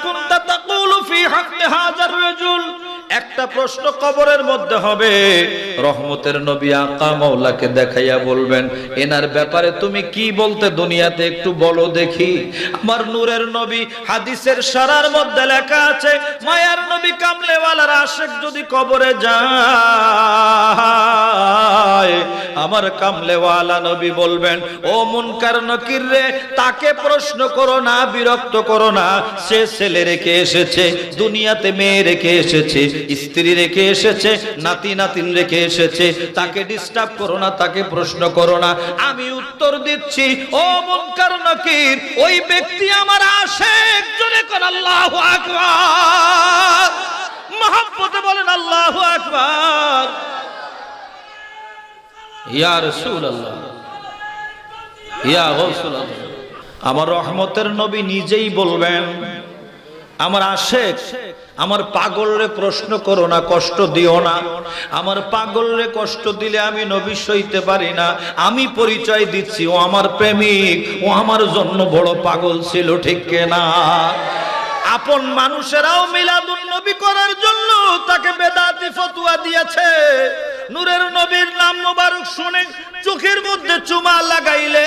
কুনতা তাকুলু ফি হাক্কি হাযার রাজুল। একটা প্রশ্ন কবরের মধ্যে হবে, রহমতের নবী আকা মাওলাকে দেখাইয়া বলবেন, এনার ব্যাপারে তুমি কি বলতে দুনিয়াতে একটু বলো দেখি। আমার নূরের নবী হাদিসের সারার মধ্যে লেখা আছে, মায়ার নবী কামলেওয়ালার আশিক যদি কবরে যায়, আমার কামলেওয়ালা নবী বলবেন, ও মুনকার নকির রে, তাকে প্রশ্ন করো না, বিরক্ত করো না। সে ছেলে রেখে এসেছে দুনিয়াতে, মেয়ে রেখে এসেছে, স্ত্রী রেখে এসেছে, নাতি নাতিন রেখে এসেছে, তাকে ডিস্টার্ব করো না, তাকে প্রশ্ন করো না। আমি উত্তর দিচ্ছি, ও মুনকার নকির, ওই ব্যক্তি আমার আশিক। জোরে কোন আল্লাহু আকবার, মহব্বতে বলেন আল্লাহু আকবার। ইয়া রাসূলুল্লাহ, ইয়া রাসূলুল্লাহ। আমার রহমতের নবী নিজেই বলবেন, আমার আশিক, আমার পাগলরে প্রশ্ন করো না, কষ্ট দিও না। আমার পাগলরে কষ্ট দিলে আমি নবী সইতে পারি না। আমি পরিচয় দিচ্ছি, ও আমার প্রেমিক, ও আমার জন্য বড় পাগল ছিল, ঠিক কিনা? আপন মানুষেরাও মিলাদুন নবী করার জন্য তাকে বেদাতি ফতোয়া দিয়েছে। নূরের নবীর নাম মোবারক শুনে চোখের মধ্যে চুমা লাগাইলে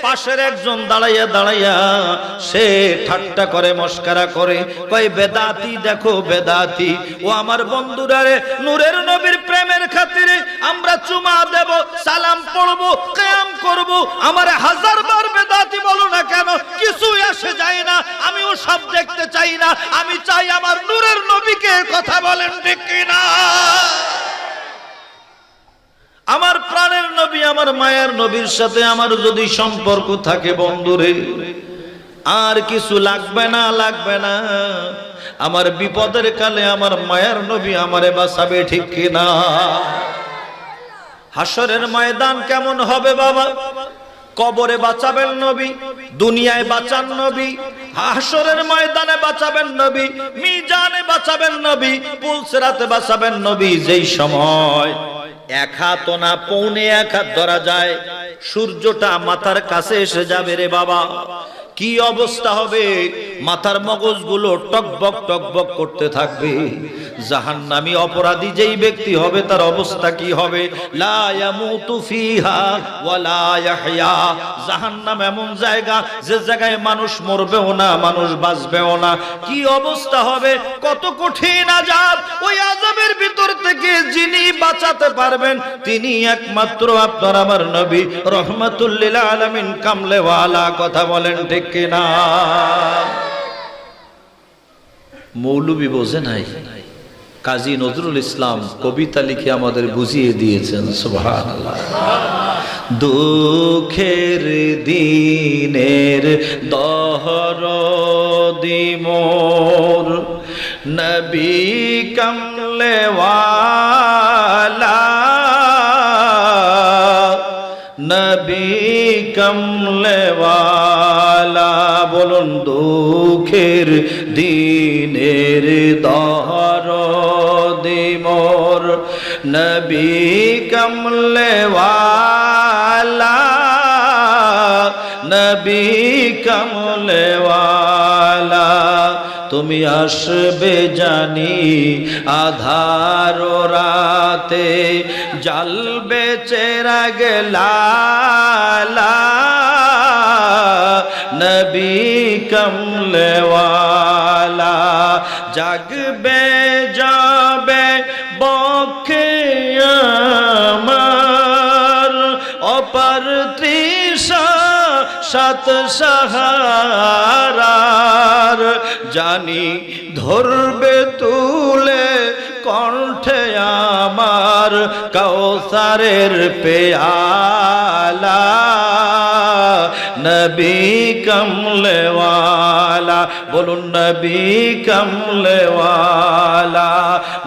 পাশের একজন দাঁড়াইয়া দাঁড়াইয়া সে ঠাট্টা করে, মস্কারা করে, কয় বেদাতি, দেখো বেদাতি। ও আমার বন্ধুরা রে, নূরের নবীর প্রেমের খাতিরে আমরা চুমা দেব, সালাম পড়বো, কিয়াম করব, আমার হাজারবার বেদাতি বলো না কেন, কিছুই আসে যায় না। আমিও সব দেখতে চাই না, আমি চাই আমার নূরের নবীকে। কথা বলেন ঠিক কিনা? আমার প্রাণের নবী, আমার মায়ের নবীর সাথে আমার যদি সম্পর্ক থাকে বন্ধুরে, আর কিছু লাগবে না, লাগবে না। আমার বিপদের কালে আমার মায়ের নবী আমারে বাঁচাবে, ঠিক কিনা? হাসরের ময়দান কেমন হবে বাবা? কবরে বাঁচাবেন নবী, দুনিয়ায় বাঁচান নবী, হাসরের ময়দানে বাঁচাবেন নবী, মিজানে বাঁচাবেন নবী, পুলসিরাতে বাঁচাবেন নবী। যেই সময় এক হাত না পৌনে এক হাত ধরা যায়, সূর্যটা মাথার কাছে এসে যাবে রে বাবা, কি অবস্থা হবে? মাথার মগজগুলো টকবক টকবক করতে থাকবে। জাহান্নামী অপরাধী যেই ব্যক্তি হবে তার অবস্থা কি হবে? লা ইয়ামুতু ফিহা ওয়া লা ইয়াহইয়া। জাহান্নাম এমন জায়গা, যে জায়গায় মানুষ মরবেও না, মানুষ বাঁচবেও না। কি অবস্থা হবে? কত কঠিন আযাব! ওই আযাবের ভিতর থেকে যিনি বাঁচাতে পারবেন তিনি একমাত্র আপনার আমার নবী রহমাতুল লিল আলামিন কামলেওয়ালা। কথা বলেন ঠিক কিনা? মৌলবী বোঝে নাই, কাজী নজরুল ইসলাম কবিতা লিখে আমাদের বুঝিয়ে দিয়েছেন। সুবহানাল্লাহ। দুঃখের দিনের দহরদি মোর নবী কামলেওয়ালা, নবী কামলেওয়ালা। বলুন, দুঃখের দিনের দহরদি মোর নবী কামলেওয়ালা, নবী কামলেওয়ালা। তুমি আসবে জানি আধার রাতে, জ্বলবে চেরাগ লালা, নবী কামলেওয়ালা। জাগবে যাবে বক্ষে আমার অপার তৃষা সাত সাহারার, জানি ধরবে তুলে কণ্ঠে আমার কাউসারের পেয়ালা, নবী কামলেওয়ালা। বলুন, নবী কামলেওয়ালা।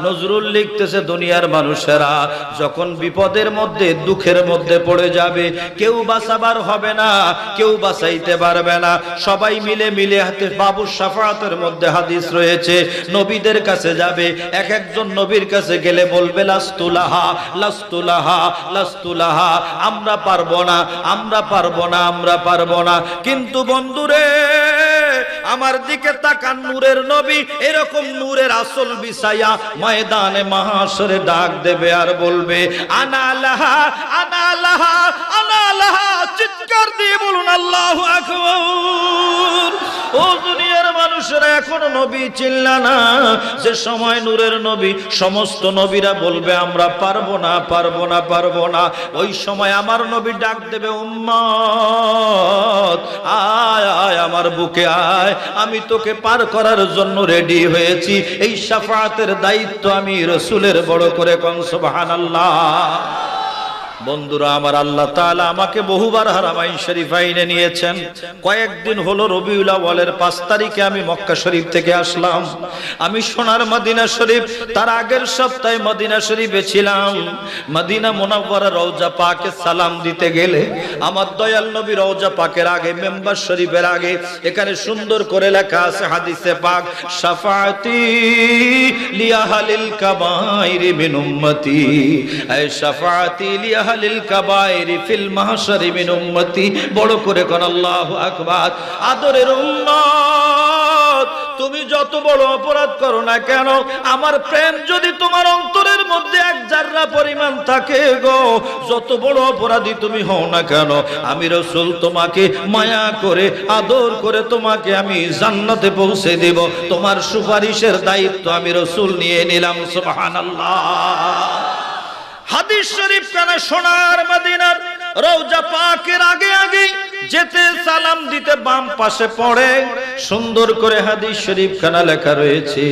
নজরুল লিখতেছে, দুনিয়ার মানুষেরা যখন বিপদের মধ্যে, দুঃখের মধ্যে পড়ে যাবে, কেউ বাঁচাবার হবে না, কেউ বাঁচাইতে পারবে না। সবাই মিলে মিলে হাতে, বাবুর শাফাআতের মধ্যে হাদিস রয়েছে, নবীদের কাছে যাবে। এক একজন নবীর কাছে গেলে বলবে, লাস্তুলাহা লাস্তুলাহা লাস্তুলাহা, আমরা পারবো না, আমরা পারবো না, আমরা পারবো না। কিন্তু বন্ধুরে, আমার দিকে তাকান নূরের নবী এরকম নূরের আসল বিছায়া ময়দানে মাহশরে ডাক দেবে আর বলবে আনা লাহা আনা লাহা আনা লাহা, চিৎকার দিয়ে বলুন আল্লাহু আকবার। ও দুনিয়ার মানুষেরা এখনো নবী চিল্লা না, যে সময় নূরের নবী সমস্ত নবীরা বলবে আমরা পারবো না পারবো না পারবো না, ওই সময় আমার নবী ডাক দেবে উম্মত আয় আয় আমার বুকে আয়, আমি তোকে পার করার জন্য রেডি হয়েছি। এই শাফাআতের দায়িত্ব আমি রাসূলের, বড় করে কোন সুবহানাল্লাহ। বন্ধুরা আমার, আল্লাহ তাআলা আমাকে বহুবার হারামাইন শরীফ আইনে নিয়েছেন। কয়েকদিন হলো রবিউল আউয়ালের 5 তারিখে আমি মক্কা শরীফ থেকে আসলাম। আমি সোনার মদিনা শরীফ, তার আগের সপ্তাহে মদিনা শরীফে ছিলাম। মদিনা মুনাওয়ারা রওজা পাকে সালাম দিতে গেলে আমার দয়াল নবী রওজা পাকের আগে, মেম্বার শরীফের আগে এখানে সুন্দর করে লেখা আছে হাদিসে পাক, শাফাআতি লিআহলিল কাবাইরি মিন উম্মতি, আয় শাফাআতি লিআহলিল কাবাইরি ফিল মাহশারি মিন উম্মতি। বড় করে কোন আল্লাহু আকবার। আদরের উম্মত, তুমি যত বড় অপরাধ করো না কেন, আমার প্রেম যদি তোমার অন্তরের মধ্যে এক জাররা পরিমাণ থাকে গো, যত বড় অপরাধী তুমি হও না কেন, আমি রাসূল তোমাকে মায়া করে আদর করে তোমাকে আমি জান্নাতে পৌঁছে দেব। তোমার সুপারিশের দায়িত্ব আমি রাসূল নিয়ে নিলাম। সুবহানাল্লাহ। হাদিস শরীফ কানা সোনার মদিনার রওজা পাকের আগে আগে যেতে সালাম দিতে বাম পাশে পড়ে সুন্দর করে হাদিস শরীফ খানা লেখা রয়েছে।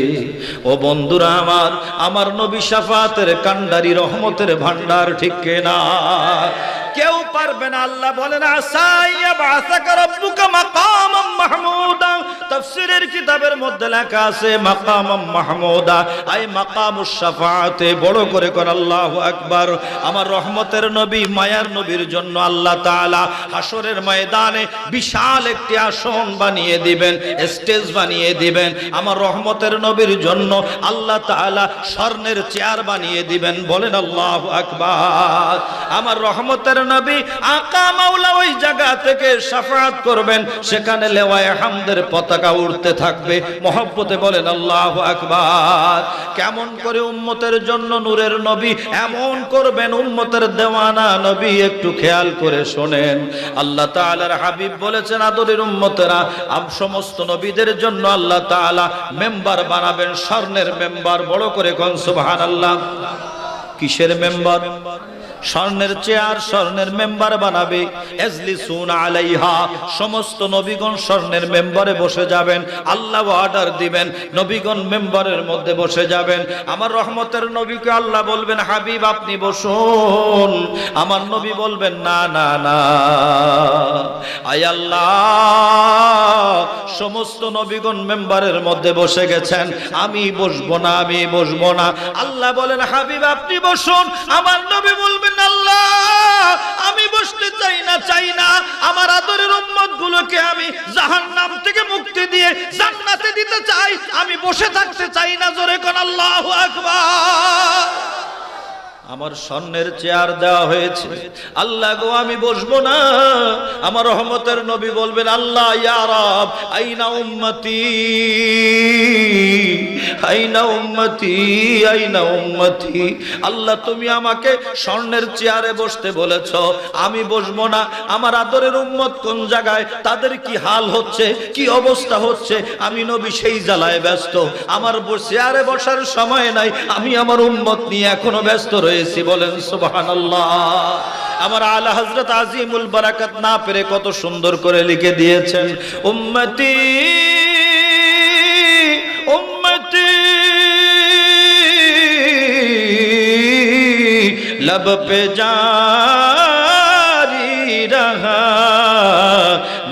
ও বন্ধুরা আমার, আমার নবী শাফাতের কান্ডারি, রহমতের ভান্ডার, ঠিক কিনা? কেউ পারবে না। আল্লাহ বলেন আসাইয়া বাসাকা রাব্বুকা মাকামাম মাহমুদা। তাফসীরের কিতাবের মধ্যে লেখা আছে মাকামাম মাহমুদা, আই মাকামুস শাফাআতে। বড় করে কোন আল্লাহু আকবার। আমার রহমতের নবী, মায়ার নবীর জন্য আল্লাহ তাআলা হাসরের ময়দানে বিশাল একটি আসন বানিয়ে দিবেন, স্টেজ বানিয়ে দিবেন। আমার রহমতের নবীর জন্য আল্লাহ তাআলা স্বর্ণের চেয়ার বানিয়ে দিবেন। বলেন আল্লাহু আকবার। আমার রহমতের নবী আকা মাওলা ওই জায়গা থেকে শাফাআত করবেন, সেখানে লেওয়ায়ে হামদের পতাকা উড়তে থাকবে মহব্বতে। বলেন আল্লাহু আকবার। কেমন করে উম্মতের জন্য নূরের নবী এমন করবেন, উম্মতের দেওয়ানা নবী। একটু খেয়াল করে শোনেন, আল্লাহ তাআলার হাবিব বলেছেন আদরের উম্মতেরা, সমস্ত নবীদের জন্য আল্লাহ তাআলা মেম্বার বানাবেন, স্বর্ণের মেম্বার। বড় করে কোন সুবহানাল্লাহ। কিসের মেম্বার? স্বর্ণের চেয়ার, স্বর্ণের মেম্বার বানাবে। এজলিসুন আলাইহা, সমস্ত নবীগণ স্বর্ণের মেম্বারে বসে যাবেন। আল্লাহ অর্ডার দিবেন, নবীগণ মেম্বারের মধ্যে বসে যাবেন। আমার রহমতের নবীকে আল্লাহ বলবেন হাবিব আপনি বসুন। আমার নবী বলবেন না না না, আয় আল্লাহ সমস্ত নবীগণ মেম্বারের মধ্যে বসে গেছেন, আমি বসবো না, আমি বসবো না। আল্লাহ বলেন হাবিব আপনি বসুন। আমার নবী বলবেন আল্লাহ আমি বসতে চাই না, চাই না। আমার আদরের উম্মত গুলোকে আমি জাহান্নাম থেকে মুক্তি দিয়ে জান্নাতে দিতে চাই, আমি বসে থাকতে চাই না। জোরে কোন আল্লাহু আকবার। আমার স্বর্ণের চেয়ার দেওয়া হয়েছে। আল্লাহ গো আমি বসবো না। আমার রহমতের নবী বলবেন আল্লাহ ইয়া রব আইনা উম্মতি, আইনা উম্মতি, আইনা উম্মতি। আল্লাহ তুমি আমাকে স্বর্ণের চেয়ারে বসতে বলেছো, আমি বসবো না। আমার আদরের উম্মত কোন জায়গায়, তাদের কি হাল হচ্ছে, কি অবস্থা হচ্ছে, আমি নবী সেই জ্বালায় ব্যস্ত। আমার চেয়ারে বসার সময় নাই, আমি আমার উম্মত নিয়ে এখনো ব্যস্ত রয়েছি। বলেন সুবহানাল্লাহ। আমার আলা হযরত আজিমুল বারাকাত না পেরে কত সুন্দর করে লিখে দিয়েছেন উম্মতি উম্মতি लब पे जारी रहा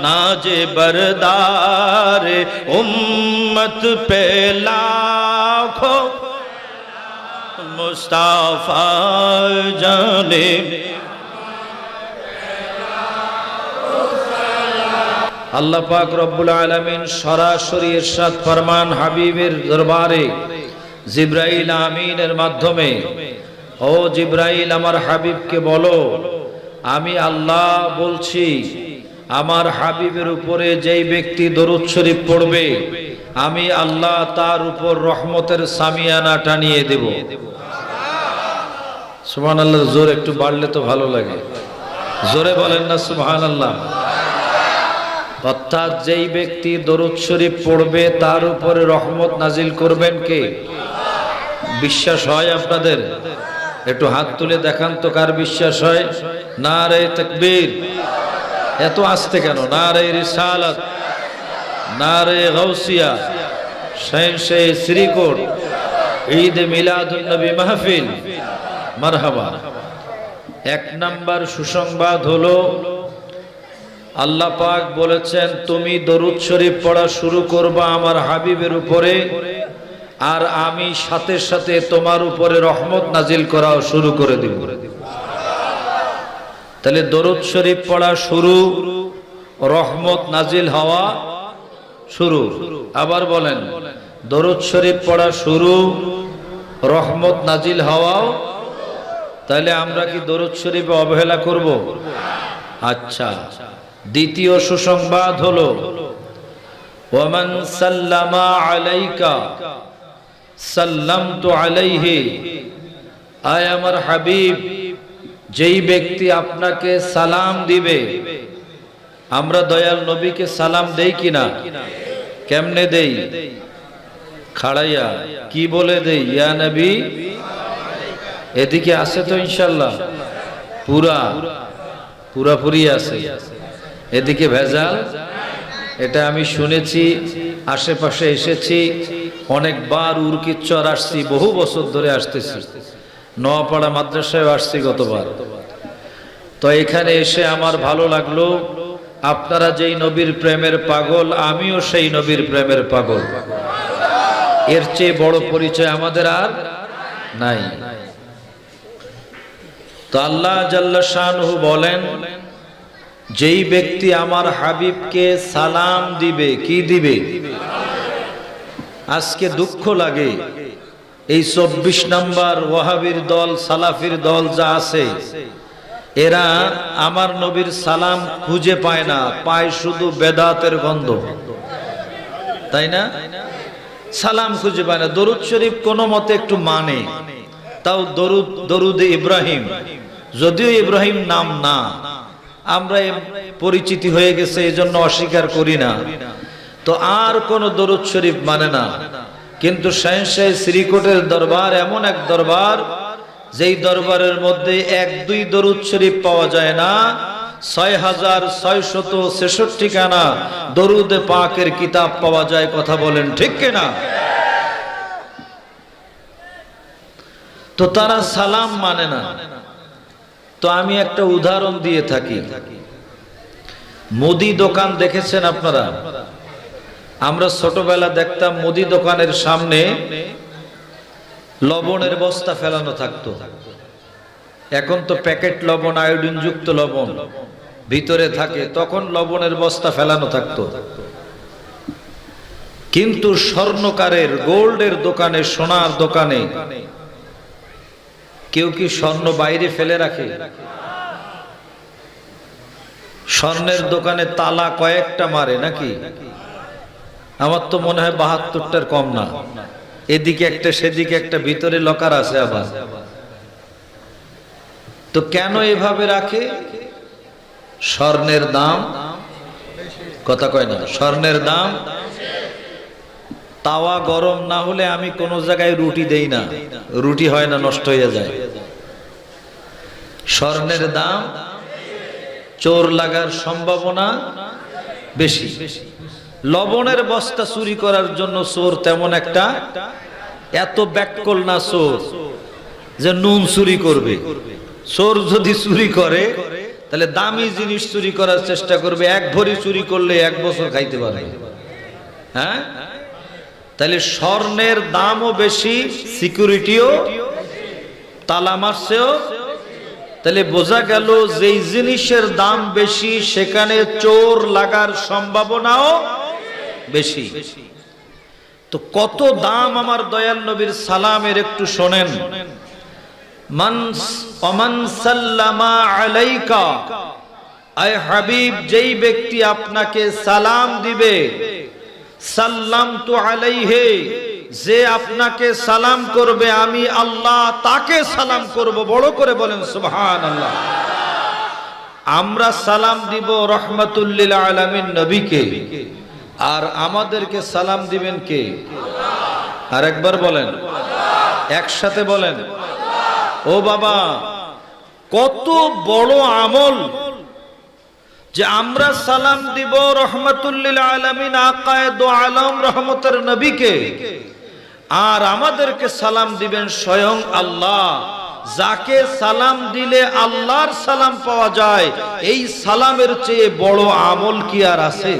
नाजे बरदार उम्मत पे लाखों मुस्ताफा जाने। আল্লাহ পাক রব্বুল আলামিন সরাসরি ইরশাদ ফরমান হাবিবের দরবারে জিবরাইল আমিনের মাধ্যমে, ও জিবরাইল আমার হাবিবকে বলো আমি আল্লাহ বলছি আমার হাবিবের উপরে যেই ব্যক্তি দরুদ শরীফ পড়বে আমি আল্লাহ তার উপর রহমতের সামিয়ানা টানিয়ে দেব। সুবহানাল্লাহ। জোর একটু বাড়লে তো ভালো লাগে, জোরে বলেন না সুবহানাল্লাহ। অর্থাৎ যেই ব্যক্তি দরুদ শরীফ পড়বে তার উপরে রহমত নাজিল করবেন কে? বিশ্বাস হয় আপনাদের? একটু হাত তুলে দেখান তো কার বিশ্বাস হয়। নারে তাকবীর। এত আস্তে কেন? নারে রিসালাত, নারে গাউসিয়া, শাহেনশাহ শ্রীকোট, ঈদ মিলাদুন নবী মাহফিল, মারহাবা। এক নাম্বার সুসংবাদ হলো আল্লাহ পাক বলেছেন তুমি দরুদ শরীফ পড়া শুরু করবা আমার হাবিবের উপরে, আর আমি সাথে সাথে তোমার উপরে রহমত নাজিল করাও শুরু করে দিব। তাহলে দরুদ শরীফ পড়া শুরু, রহমত নাজিল হওয়া শুরু। আবার বলেন, দরুদ শরীফ পড়া শুরু, রহমত নাজিল হওয়াও। তাহলে আমরা কি দরুদ শরীফে অবহেলা করব? আচ্ছা, দ্বিতীয় সুসংবাদ হলো ওয়ামান সাল্লামা আলাইকা সাল্লামতু আলাইহি। আয় আমার হাবিব, যেই ব্যক্তি আপনাকে সালাম দিবে, আমরা দয়াল নবীকে সালাম দেই কিনা? কেমনে দেই? খাড়াইয়া। কি বলে দেই? ইয়া নবী। এদিকে আছে তো ইনশাআল্লাহ? পুরাপুরি আছে, এদিকে ভেজাল? এটা আমি শুনেছি, আশেপাশে এসেছি অনেকবার, উরকিচ্চর আসছি, বহু বছর ধরে আসতেছি, নোয়াপাড়া মাদ্রাসায় আসছি গতবার। তো এখানে এসে আমার ভালো লাগলো, আপনারা যেই নবীর প্রেমের পাগল আমিও সেই নবীর প্রেমের পাগল। এর চেয়ে বড় পরিচয় আমাদের আর নাই। তো আল্লাহ জাল্লা শানুহু বলেন যেই ব্যক্তি আমার হাবিবকে সালাম দিবে, কি দিবে? আজকে দুঃখ লাগে এই 24 নম্বর ওয়াহাবির দল, সালাফির দল যা আছে, এরা আমার নবীর সালাম খুঁজে পায় না, পায় শুধু বেদাতের গন্ধ, তাই না? সালাম খুঁজে পায় না। দরুদ শরীফ কোনো মতে একটু মানে, তাও দরুদে ইব্রাহিম, যদিও ইব্রাহিম নাম না, আমরা পরিচিতি হয়ে গেছে এজন্য অস্বীকার করি না। তো আর কোন দরুদ শরীফ মানে না। কিন্তু শাহেনশাহ শ্রীকোটের দরবার এমন এক দরবার, যেই দরবারের মধ্যে 1-2 দরুদ শরীফ পাওয়া যায় না, 6666 খানা দরুদে পাকের কিতাব পাওয়া যায়। কথা বলেন ঠিক কিনা? তো তারা সালাম মানে না। তো আমি একটা উদাহরণ দিয়ে থাকি। মুদি দোকান দেখেছেন আপনারা? আমরা ছোটবেলা দেখতাম মুদি দোকানের সামনে লবণের বস্তা ফেলানো থাকতো। এখন তো প্যাকেট লবণ, আয়োডিন যুক্ত লবণ ভিতরে থাকে, তখন লবণের বস্তা ফেলানো থাকতো। কিন্তু স্বর্ণকারের, গোল্ডের দোকানে, সোনার দোকানে কেউ কি স্বর্ণ বাইরে ফেলে রাখে? স্বর্ণের দোকানে তালা কয়েকটা মারে নাকি? আমার তো মনে হয় 72টার কম না। এদিকে একটা, সেদিকে একটা, ভিতরে লকার আছে আবার। তো কেন এভাবে রাখে? স্বর্ণের দাম, কথা কয় না, স্বর্ণের দাম। তাওয়া গরম না হলে আমি কোন জায়গায় রুটি দেই না, রুটি হয় না, নষ্ট হয়ে যায়। স্বর্ণের দাম, চোর লাগার সম্ভাবনা বেশি। লবণের বস্তা চুরি করার জন্য চোর তেমন একটা এত ব্যাককল না চোর যে নুন চুরি করবে। চোর যদি চুরি করে তাহলে দামি জিনিস চুরি করার চেষ্টা করবে। 1 ভরি চুরি করলে 1 বছর খাইতে পারে। হ্যাঁ, তাহলে স্বর্ণের দামও বেশি, সিকিউরিটিও, তালা মারছেও। তাহলে বোঝা গেল যেই জিনিসের দাম বেশি সেখানে চোর লাগার সম্ভাবনাও বেশি। তো কত দাম আমার দয়াল নবীর সালামের একটু শোনেন। মান সাল্লামা আলাইকা, আয় হাবিব, যেই ব্যক্তি আপনাকে সালাম দিবে, সাল্লামতু আলাইহি, যে আপনাকে সালাম করবে আমি আল্লাহ তাকে সালাম করব। বড় করে বলেন সুবহানাল্লাহ। আমরা সালাম দিব রাহমাতুল লিল আলামিন নবীকে, আর আমাদেরকে সালাম দিবেন কে? আরেকবার বলেন, একসাথে বলেন। ও বাবা, কত বড় আমল যে আমরা সালাম দিব রাহমাতুল লিল আলামিন আকায়ে দো আলম রহমতের নবীকে, আর আমাদেরকে সালাম দিবেন স্বয়ং আল্লাহ। যাকে সালাম দিলে আল্লাহর সালাম পাওয়া যায়, এই সালামের চেয়ে বড় আমল কি আর আছে?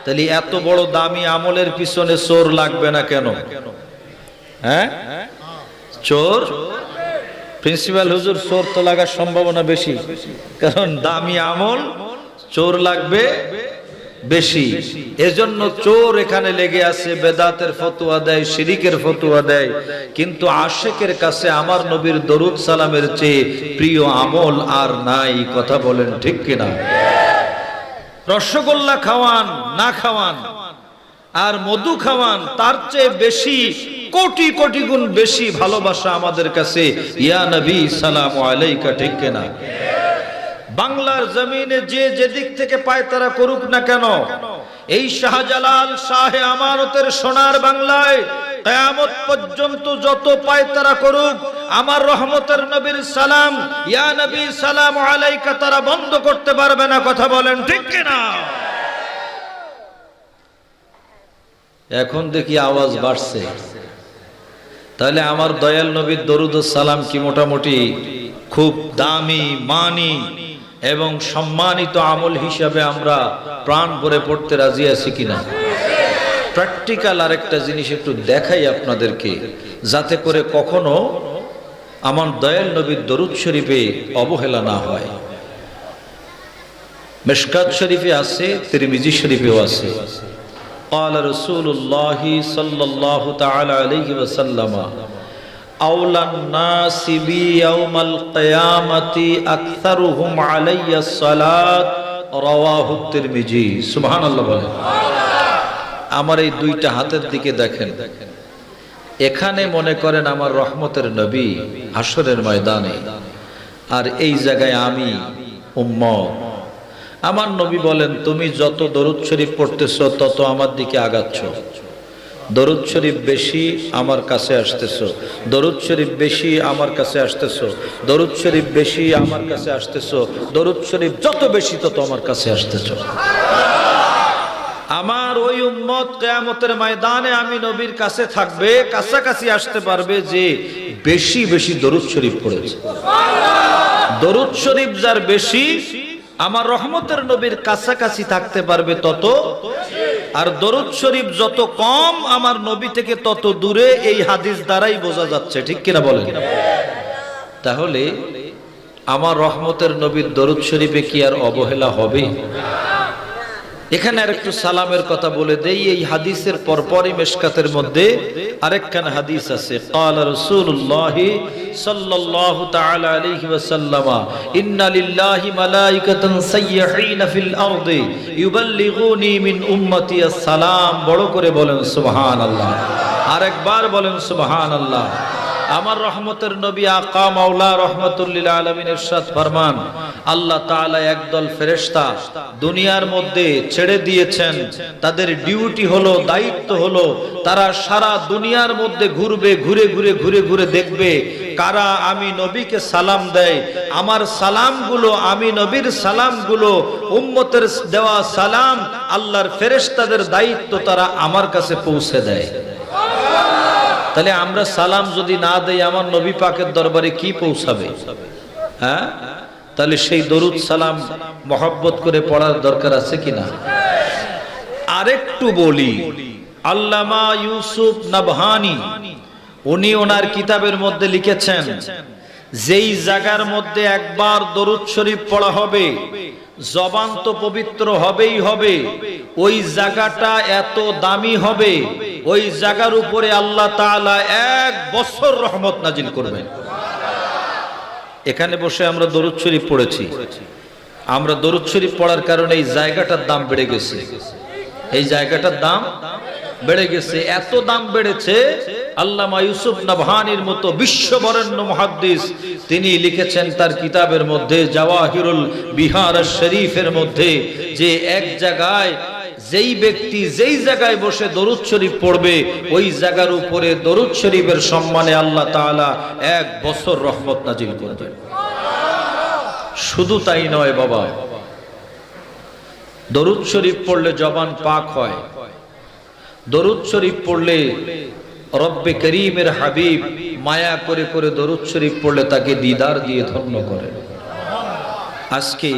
তাহলে এত বড় দামি আমলের পিছনে চোর লাগবে না কেন? হ্যাঁ, চোর, প্রিন্সিপাল হুজুর, চোর তো লাগার সম্ভাবনা বেশি, কারণ দামি আমল, চোর লাগবে বেশি। এজন্য চোর এখানে লেগে আছে, বেদাতের ফতোয়া দেয়, শিরিকের ফতোয়া দেয়, কিন্তু আশিকের কাছে আমার নবীর দরুদ সালামের চেয়ে প্রিয় আমল আর নাই। কথা বলেন ঠিক কিনা? রসগোল্লা খাওয়ান না খাওয়ান আর মধু খাওয়ান, তার চেয়ে বেশি, কোটি কোটি গুণ বেশি ভালোবাসা আমাদের কাছে ইয়া নবী সালামু আলাইকা। ঠিক কিনা? বাংলার জমিনে যে যেদিক থেকে পায়তারা করুক না কেন, এই শাহজালাল শাহে আমানতের সোনার বাংলায় কিয়ামত পর্যন্ত যত পায়তারা করুক, আমার রহমতের নবীর সালাম ইয়া নবী সালামু আলাইকা তারা বন্ধ করতে পারবে না। কথা বলেন ঠিক কিনা? এখন দেখি আওয়াজ বাড়ছে, তাহলে আমার দয়াল নবীর দরুদ ও সালাম কি মোটামুটি খুব দামি, মানি এবং সম্মানিত আমল হিসাবে আমরা প্রাণ ভরে পড়তে রাজি আছি কিনা? প্র্যাকটিক্যাল আরেকটা জিনিস একটু দেখাই আপনাদেরকে, যাতে করে কখনো আমার দয়াল নবীর দরুদ শরীফে অবহেলা না হয়। মিশকাত শরীফে আছে, তিরমিজি শরীফেও আছে। قال رسول الله صلى الله تعالى عليه وسلم أولى الناس بي يوم القيامة أكثرهم علي الصلاة رواه الترمذي। সুবহান আল্লাহ বলেন। আমার এই দুইটা হাতের দিকে দেখেন, এখানে মনে করেন আমার রহমতের নবী হাসরের ময়দানে, আর এই জায়গায় আমি উম্মত। আমার নবী বলেন, তুমি যত দরুদ শরীফ পড়তেছো তত আমার দিকে আগাচ্ছ। দরুদ শরীফ বেশি আমার কাছে আসতেছো, দরুদ শরীফ বেশি আমার কাছে আসতেছো, দরুদ শরীফ বেশি আমার কাছে আসতেছো, দরুদ শরীফ যত বেশি তত আমার কাছে আসতেছো। আমার ওই উম্মত কিয়ামতের ময়দানে আমি নবীর কাছে থাকবে, কাছাকাছি আসতে পারবে যে বেশি বেশি দরুদ শরীফ পড়েছে। দরুদ শরীফ যার বেশি, আমার রহমতের নবীর কাছাকাছি থাকতে পারবে তত, আর দরুদ শরীফ যত কম আমার নবী থেকে তত দূরে। এই হাদিস দ্বারাই বোঝা যাচ্ছে। ঠিক কিনা বলেন? তাহলে আমার রহমতের নবীর দরুদ শরীফে কি আর অবহেলা হবে? এখানে আরেকটু সালামের কথা বলে দেই। এই হাদিসের পরপরই মিশকাতের মধ্যে আরেকখানা হাদিস আছে। ক্বালা রাসূলুল্লাহ সাল্লাল্লাহু তাআলা আলাইহি ওয়াসাল্লাম, ইন্না লিল্লাহি মালাইকাতান সাইয়্যিহিনা ফিল আরদি ইউবাল্লিগুনি মিন উম্মতি আসসালাম। বড় করে বলেন সুবহানাল্লাহ। আরেকবার বলেন সুবহানাল্লাহ। আমার রহমতের নবী আকা মাওলা রহমাতুল লিল আলামিন ইরশাদ ফরমান, আল্লাহ তাআলা একদল ফেরেশতা দুনিয়ার মধ্যে ছেড়ে দিয়েছেন। তাদের ডিউটি হলো, দায়িত্ব হলো, তারা সারা দুনিয়ার মধ্যে ঘুরবে, ঘুরে ঘুরে ঘুরে ঘুরে দেখবে কারা আমি নবীকে সালাম দেয়। আমার সালামগুলো, আমি নবীর সালামগুলো, উম্মতের দেওয়া সালাম, আল্লাহর ফেরেশতাদের দায়িত্ব, তারা আমার কাছে পৌঁছে দেয়। তাহলে আমরা সালাম যদি না দেই আমার নবী পাকের দরবারে কি পৌঁছাবে? হ্যাঁ, তাহলে সেই দরুদ সালাম মহব্বত করে পড়ার দরকার আছে কিনা? আরেকটু বলি, আল্লামা ইউসুফ নাবহানি উনি ওনার কিতাবের মধ্যে লিখেছেন, যেই জায়গার মধ্যে একবার দরুদ শরীফ পড়া হবে, জবান তো পবিত্র হবেই হবে, ওই জায়গাটা এত দামি হবে, ওই জায়গার উপরে আল্লাহ তাআলা 1 বছর রহমত নাজিল করবেন। এখানে বসে আমরা দরুদ শরীফ পড়েছি, আমরা দরুদ শরীফ পড়ার কারণে এই জায়গাটার দাম বেড়ে গেছে, এই জায়গাটার দাম বেড়ে গেছে। এত দাম বেড়েছে, আল্লামা ইউসুফ নাবহানীর মতো বিশ্ববরেণ্য মুহাদ্দিস তিনি লিখেছেন তার কিতাবের মধ্যে জাওয়াহিরুল বিহার শরীফের মধ্যে যে এক জায়গায় যেই ব্যক্তি যেই জায়গায় বসে দরুদ শরীফ পড়বে ওই জায়গার উপরে দরুদ শরীফের সম্মানে আল্লাহ তাআলা 1 বছর রহমত নাজিল করবেন। শুধু তাই নয় বাবা, দরুদ শরীফ পড়লে জবান পাক হয়, দরুদ শরীফ পড়লে রব্বে করিমের হাবিব মায়া করে করে দরুদ শরীফ পড়লে তাকে দিদার দিয়ে ধন্য করে। আজকে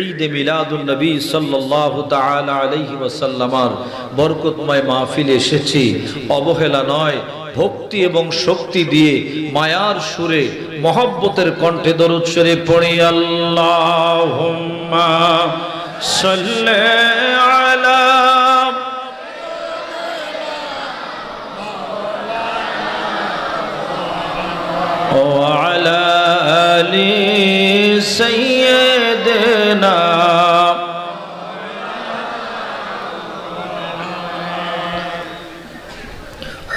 ঈদে মিলাদুন নবী সাল্লাল্লাহু তাআলা আলাইহি ওয়াসাল্লামের বরকতময় মাহফিলে এসেছি, অবহেলা নয়, ভক্তি এবং শক্তি দিয়ে মায়ার সুরে মহব্বতের কণ্ঠে দরুদ শরীফ পড়ি। আল্লাহুম্মা সাল্লি আলা وعلى آل سيدنا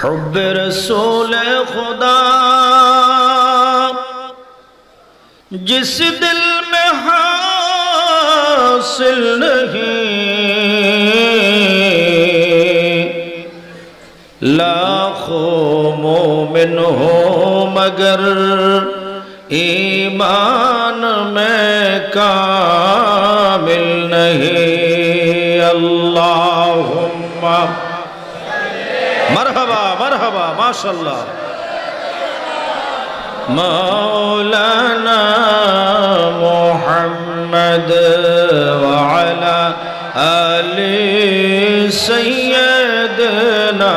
حب رسول خدا جس دل میں حاصل نہیں لاکھوں مومن ہو مگر ایمان میں کامل نہیں۔ اللہم مرحبا مرحبا ماشاءاللہ مولانا محمد وعلى آل سیدنا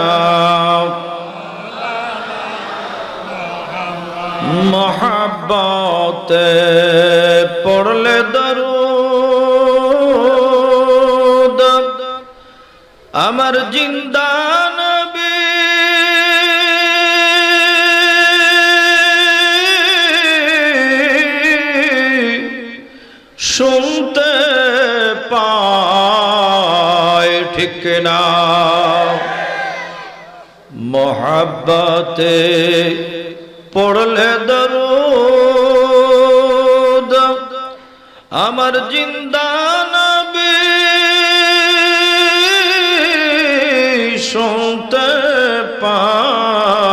محبت پڑھلے درود امر জিন্দা নবী শুনতে পায় ঠিক না মোহাব্বতে পড়লে দরুদ আমার জিন্দা নবী শুনতে পায়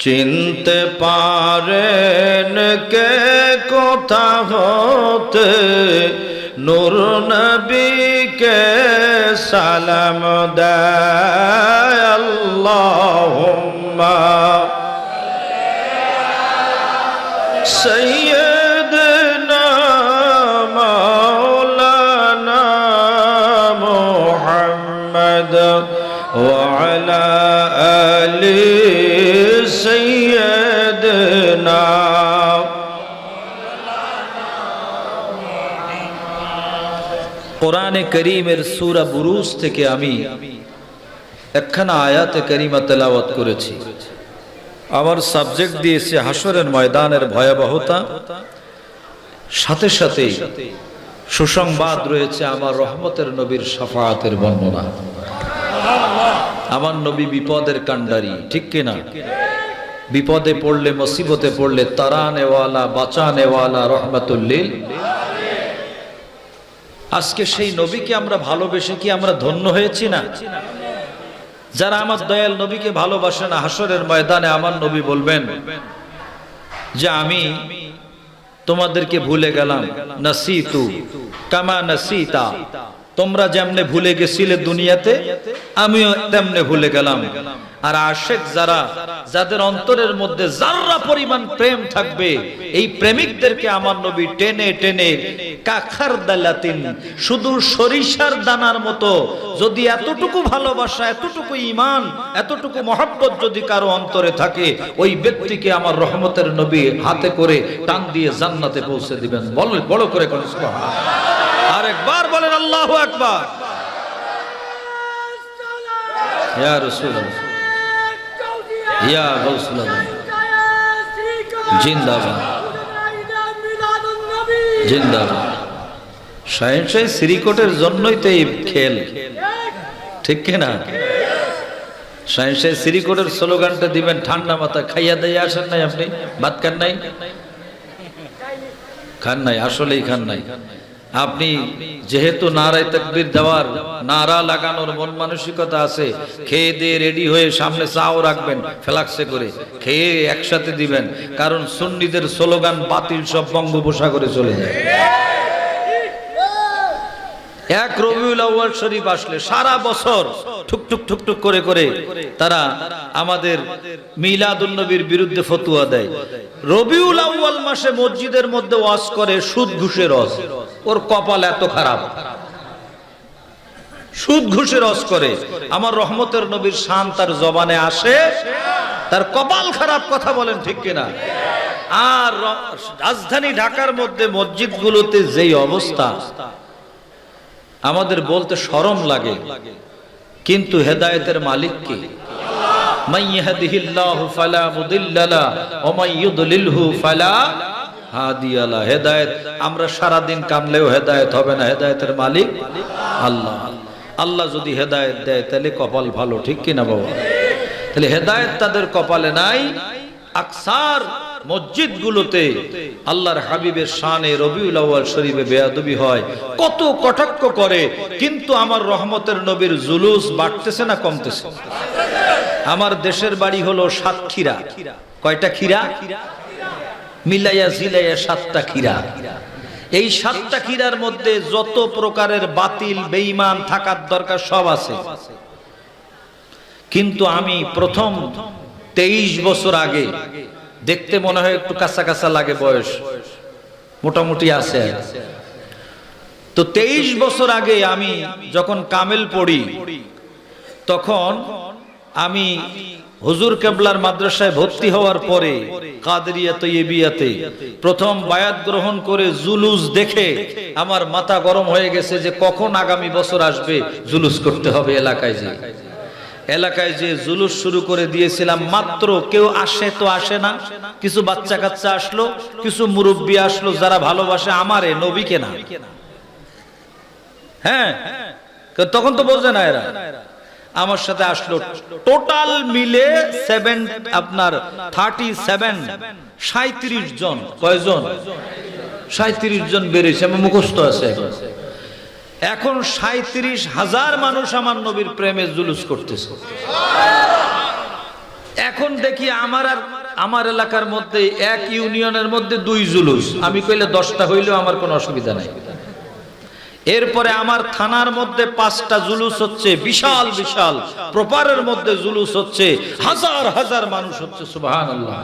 চিনতে পারেন কে কোথা হতে নূর নবীকে সালাম দেয়। আল্লাহুম্মা সাইয়্যিদনা মাওলানা মুহাম্মদ ওয়া আলা আলি সাইয়্যিদনা। কোরআনে করিমের সূরা বুরুজ থেকে আমি একখানা আয়াতে কারিমা তেলাওয়াত করেছি। আমার সাবজেক্ট দিয়েছে হাসরের ময়দানের ভয়াবহতা, সাথে সাথে সুসংবাদ রয়েছে আমার রহমতের নবীর শাফাআতের বর্ণনা। আমার নবী বিপদের কান্ডারি, ঠিক কিনা? বিপদে পড়লে মুসিবতে পড়লে তারানেওয়ালা বাঁচানেওয়ালা রহমাতুল লিল। আজকে সেই নবীকে আমরা ভালোবেসে কি আমরা ধন্য হয়েছি না? যারা আমার দয়াল নবীকে ভালোবাসে না, হাসরের ময়দানে আমার নবী বলবেন যে আমি তোমাদেরকে ভুলে গেলাম, নাসিতু কামা নাসিতা, তোমরা যেমনে ভুলে গেছিলে দুনিয়াতে আমিও তেমনে ভুলে গেলাম। আর আশিক যারা, যাদের অন্তরের মধ্যে যারা পরিমাণ প্রেম থাকবে, এই প্রেমিকদেরকে আমার নবী টেনে টেনে কাখার দালাতিন, শুধু সরিষার দানার মতো যদি এতটুকু ভালোবাসা, এতটুকু ঈমান, এতটুকু মহব্বত যদি কারো অন্তরে থাকে, ওই ব্যক্তিকে আমার রহমতের নবী হাতে করে টান দিয়ে জান্নাতে পৌঁছে দিবেন। বড় করে কোন সুবহানাল্লাহ, আরেকবার বলেন আল্লাহু আকবার। ইয়া রাসূলুল্লাহ, ইয়া গাউসুল্লাহ, জিন্দাবাদ। জিন্দাবাদ। শাহিন শাহী শ্রীকোটের জন্যই তো এই খেল, ঠিক কিনা? শাহিন শাহী শ্রীকোটের স্লোগানটা দিবেন ঠান্ডা মাথা, খাইয়া দিয়ে আসেন নাই আপনি? ভাত খান নাই? খান নাই, আসলেই খান নাই। আপনি যেহেতু নারায়ে তাকবীর দেওয়ার, নারা লাগানোর মন মানসিকতা আছে, খেয়ে দিয়ে রেডি হয়ে সামনে চাও রাখবেন ফ্লাক্সে করে, খেয়ে একসাথে দিবেন, কারণ সুন্নিদের স্লোগান বাতিল সব বঙ্গোপসাগরে চলে যায়। এক রবিউল আউয়াল শরীফ আসলে সারা বছর ঠুকঠুক ঠুকঠুক করে করে তারা আমাদের মিলাদুন নবীর বিরুদ্ধে ফতোয়া দেয়। রবিউল আউয়াল মাসে মসজিদের মধ্যে ওয়াজ করে সুদ ঘুষের ওয়াজ। ওর কপাল এত খারাপ, সুদ ঘুষের ওয়াজ করে। আমার রহমতের নবীর শান তার জবানে আসে, তার কপাল খারাপ। কথা বলেন ঠিক কিনা? আর রাজধানী ঢাকার মধ্যে মসজিদগুলোতে যেই অবস্থা, আমাদের বলতে শরম লাগে, কিন্তু হেদায়েতের মালিক কে? মান ইয়াহদিহিল্লাহু ফালা মুদিল্লা লাহু ওয়া মান ইউদ্লিলহু ফালা হাদিয়া লাহু। হেদায়েত আমরা সারা দিন কামলেও হেদায়েত হবে না, হেদায়েতের মালিক আল্লাহ। আল্লাহ যদি হেদায়েত দেয় তাহলে কপাল ভালো, ঠিক কিনা বাবা? তাহলে হেদায়েত তাদের কপালে নাই। আকসার মসজিদগুলোতে আল্লাহর হাবিবের শানে রবিউল আউয়াল শরীফে বেয়াদবি হয়, কত কটাক্ষ করে, কিন্তু আমার রহমতের নবীর জুলুস বাড়তেছে না কমতেছে? আমার দেশের বাড়ি হলো সাতক্ষীরা। কয়টা ক্ষীরা? মিলাইয়া জিলাইয়া 7টা ক্ষীরা। এই 7টা ক্ষীরার মধ্যে যত প্রকারের বাতিল বেঈমান থাকার দরকার সব আছে। কিন্তু আমি প্রথম 23 বছর আগে, দেখতে মনে হয় একটু কাঁচা কাঁচা লাগে, বয়স মোটামুটি আছে, তো 23 বছর আগে আমি যখন কামেল পড়ি, তখন আমি হুজুর কেবলার মাদ্রাসায় ভর্তি হওয়ার পরে কাদেরিয়া তৈয়বিয়াতে প্রথম বায়াত গ্রহণ করে জুলুস দেখে আমার মাথা গরম হয়ে গেছে যে কখন আগামী বছর আসবে জুলুস করতে হবে এলাকায়। যে এলাকায় যে জুলুস শুরু করে দিয়েছিলাম, মাত্র কেউ আসে তো আসে না, কিছু বাচ্চা কাচ্চা আসলো, কিছু মুরব্বী আসলো যারা ভালোবাসে আমারে, নবীকে না। হ্যাঁ, তখন তো বোঝে না এরা, আমার সাথে আসলো। টোটাল মিলে 37 জন। কয়জন? 37 জন বেরিয়েছে, আমার মুখস্থ আছে। এখন 37,000 মানুষ আমার নবীর প্রেমে জুলুস করতেছে। এখন দেখি আমার এলাকার মধ্যে এক ইউনিয়নের মধ্যে 2 জুলুস, আমি কইলে 10টা হইলেও আমার কোনো অসুবিধা নাই। এরপরে আমার থানার মধ্যে 5টা জুলুস হচ্ছে, বিশাল বিশাল প্রপারের মধ্যে জুলুস হচ্ছে, হাজার হাজার মানুষ হচ্ছে। সুবহানাল্লাহ,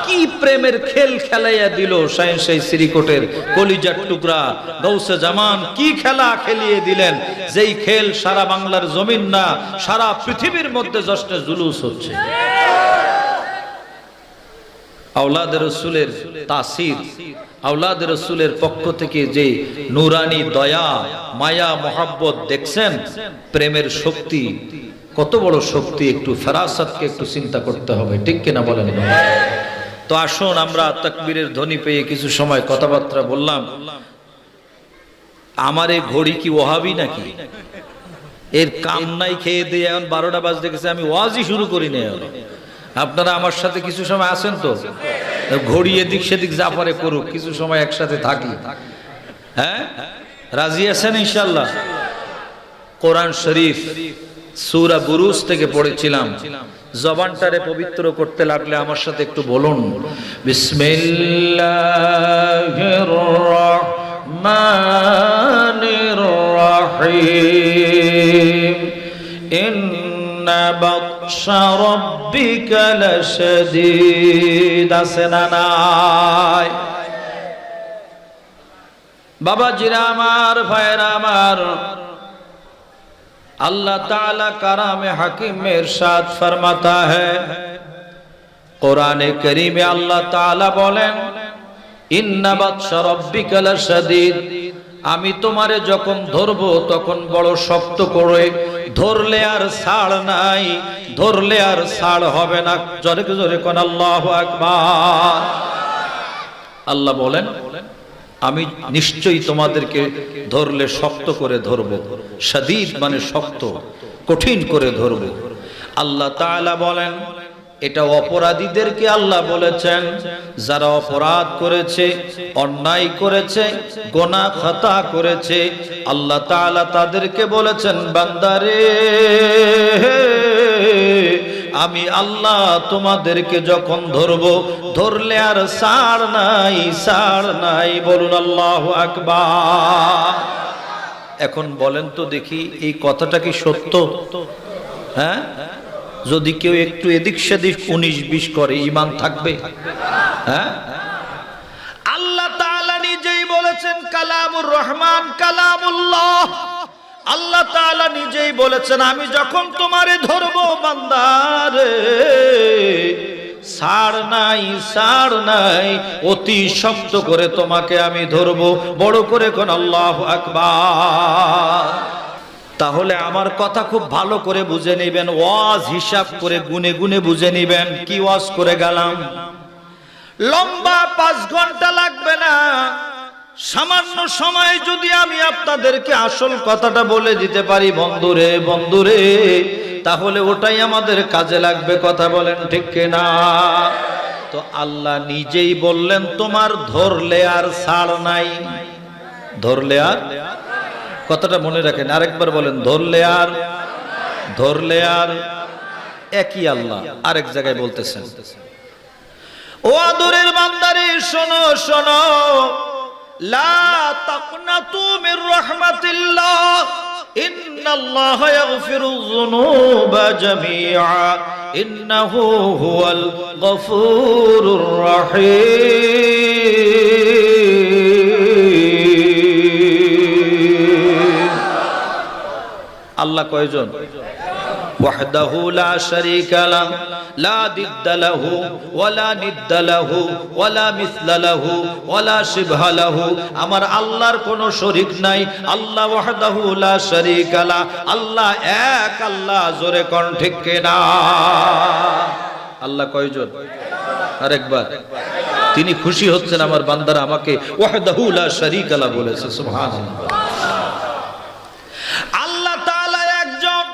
কি প্রেমের খেল খেলাইয়া দিল শাহিন শাহী শ্রীকোটের কলিজার টুকরা গৌসে জামান, কি খেলা খেলিয়ে দিলেন, যেই খেল সারা বাংলার জমিন না সারা পৃথিবীর মধ্যে জশ্নে জুলুস হচ্ছে। আওলাদে রাসূলের তাসির, আওলাদে রাসূলের পক্ষ থেকে যে নূরানি দয়া মায়া মোহাব্বত দেখছেন, প্রেমের শক্তি কত বড় শক্তি, একটু ফেরাসতকে একটু চিন্তা করতে হবে, ঠিক কিনা বলেন? তো আসুন আমরা তাকবীরের ধ্বনি পেয়ে কিছু সময় কথাবার্তা বললাম। আমার এই ঘড়ি কি ওহাবি নাকি? এর কাম নাই, খেয়ে দিয়ে এখন 12টা বাজতে গেছে, আমি ওয়াজই শুরু করি না। আপনারা আমার সাথে কিছু সময় আছেন তো? ঘড়ি এদিক সেদিক যা পারে করুক, কিছু সময় একসাথে থাকি। হ্যাঁ, রাজি আছেন ইনশাআল্লাহ? কোরআন শরীফ সূরা বুরুজ থেকে পড়েছিলাম, জবানটারে পবিত্র করতে লাগলে আমার সাথে একটু বলুন, বিসমিল্লাহির রাহমানির রাহিম, ইন্না বাতশা রাব্বিকা লাশাদীদ। আছে না নাই? বাবাজিরা আমার, ভাইরা আমার, अल्लाह ताला कराम हकीम में इरशाद फरमाता है, कुरान करीम में अल्लाह ताला बोलें, इन्ना बत्शा रब्बिका लशदीद, আমি তোমারে যখন ধরবো তখন বড় শক্ত করে ধরলে আর ছাড় নাই, ধরলে আর ছাড় হবে না। জোরে জোরে কোন আল্লাহু আকবার। আল্লাহ বলেন আমি নিশ্চয়ই তোমাদেরকে ধরলে শক্ত করে ধরব। শাদীদ মানে শক্ত, কঠিন করে ধরব। আল্লাহ তাআলা বলেন, এটা অপরাধীদেরকে আল্লাহ বলেছেন, যারা অপরাধ করেছে, অন্যায় করেছে, গুনাহ খাতা করেছে। আল্লাহ তাআলা তাদেরকে বলেছেন, বান্দারে আমি আল্লাহ তোমাদেরকে যখন ধরবো, ধরলে আর ছাড় নাই, ছাড় নাই। বলুন আল্লাহু আকবার। এখন বলেন তো দেখি, এই কথাটা কি সত্য? হ্যাঁ, যদি কেউ একটু এদিক সেদিক 19-20 করে, ঈমান থাকবে? হ্যাঁ, আল্লাহ তাআলা নিজেই বলেছেন, কালামুর রহমান কালামুল্লাহ। আল্লাহ তাআলা নিজেই বলেছেন, আমি যখন তোমারে ধরবো বান্দারে, ছাড় নাই, ছাড় নাই, অতি শক্ত করে তোমাকে আমি ধরবো। বড় করে কোন আল্লাহু আকবার। তাহলে আমার কথা খুব ভালো করে বুঝে নেবেন, ওয়াজ হিসাব করে গুনে গুনে বুঝে নেবেন। কি ওয়াজ করে গেলাম? লম্বা 5 ঘন্টা লাগবে না, সামান্য সময় যদি আমি আপনাদেরকে আসল কথাটা বলে দিতে পারি, বন্ধুরে বন্ধুরে, তাহলে ওটাই আমাদের কাজে লাগবে। কথা বলেন ঠিক কিনা? তো আল্লাহ নিজেই বললেন, তোমার ধরলে আর ছাড় নাই। ধরলে আর, কথাটা মনে রাখেন, আরেকবার বলেন, ধরলে আর, ধরলে আর। একই আল্লাহ আরেক জায়গায় বলতেছেন, ও আদরের বান্দারে শোনো শোনো, লা তাকনাতু মির রাহমাতিল্লাহ, ইন্নাল্লাহা ইয়াগফিরুয যুনুবা জামিআ, ইন্নাহু হুয়াল গফুরুর রহিম। আল্লাহ কয়জন? ওয়াহদাহু লা শারীকা লাহ, লা দিদ্দা লাহু ওয়ালা নিদ্দা লাহু ওয়ালা মিসলা লাহু ওয়ালা শিবহা লাহু। আমার আল্লাহর কোনো শরীক নাই। আল্লাহ ওয়াহদাহু লা শারীকা লাহ, আল্লাহ এক আল্লাহ। জোরে কোন ঠিক কিনা? আল্লাহ কয়জন? আরেকবার। তিনি খুশি হচ্ছেন আমার বান্দারা আমাকে ওয়াহদাহু লা শারীকা লাহ বলেছে। সুবহানাল্লাহ। আল্লাহ তাআলা একজন,